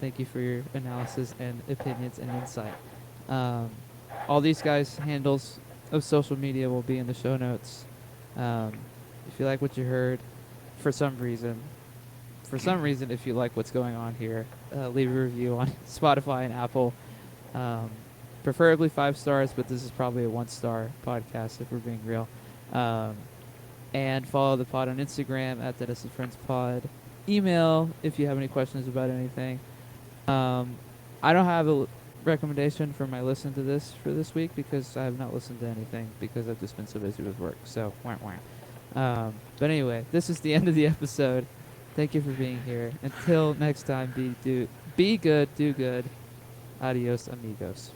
A: thank you for your analysis and opinions and insight. All these guys' handles of social media will be in the show notes. If you like what you heard, for some reason, if you like what's going on here, leave a review on Spotify and Apple. Preferably 5 stars, but this is probably a 1-star podcast if we're being real. And follow the pod on Instagram at Dennis and Friends Pod. Email if you have any questions about anything. I don't have a recommendation for my listen to this for this week because I have not listened to anything because I've just been so busy with work. So, but anyway, this is the end of the episode. Thank you for being here. Until next time, be good, do good. Adios, amigos.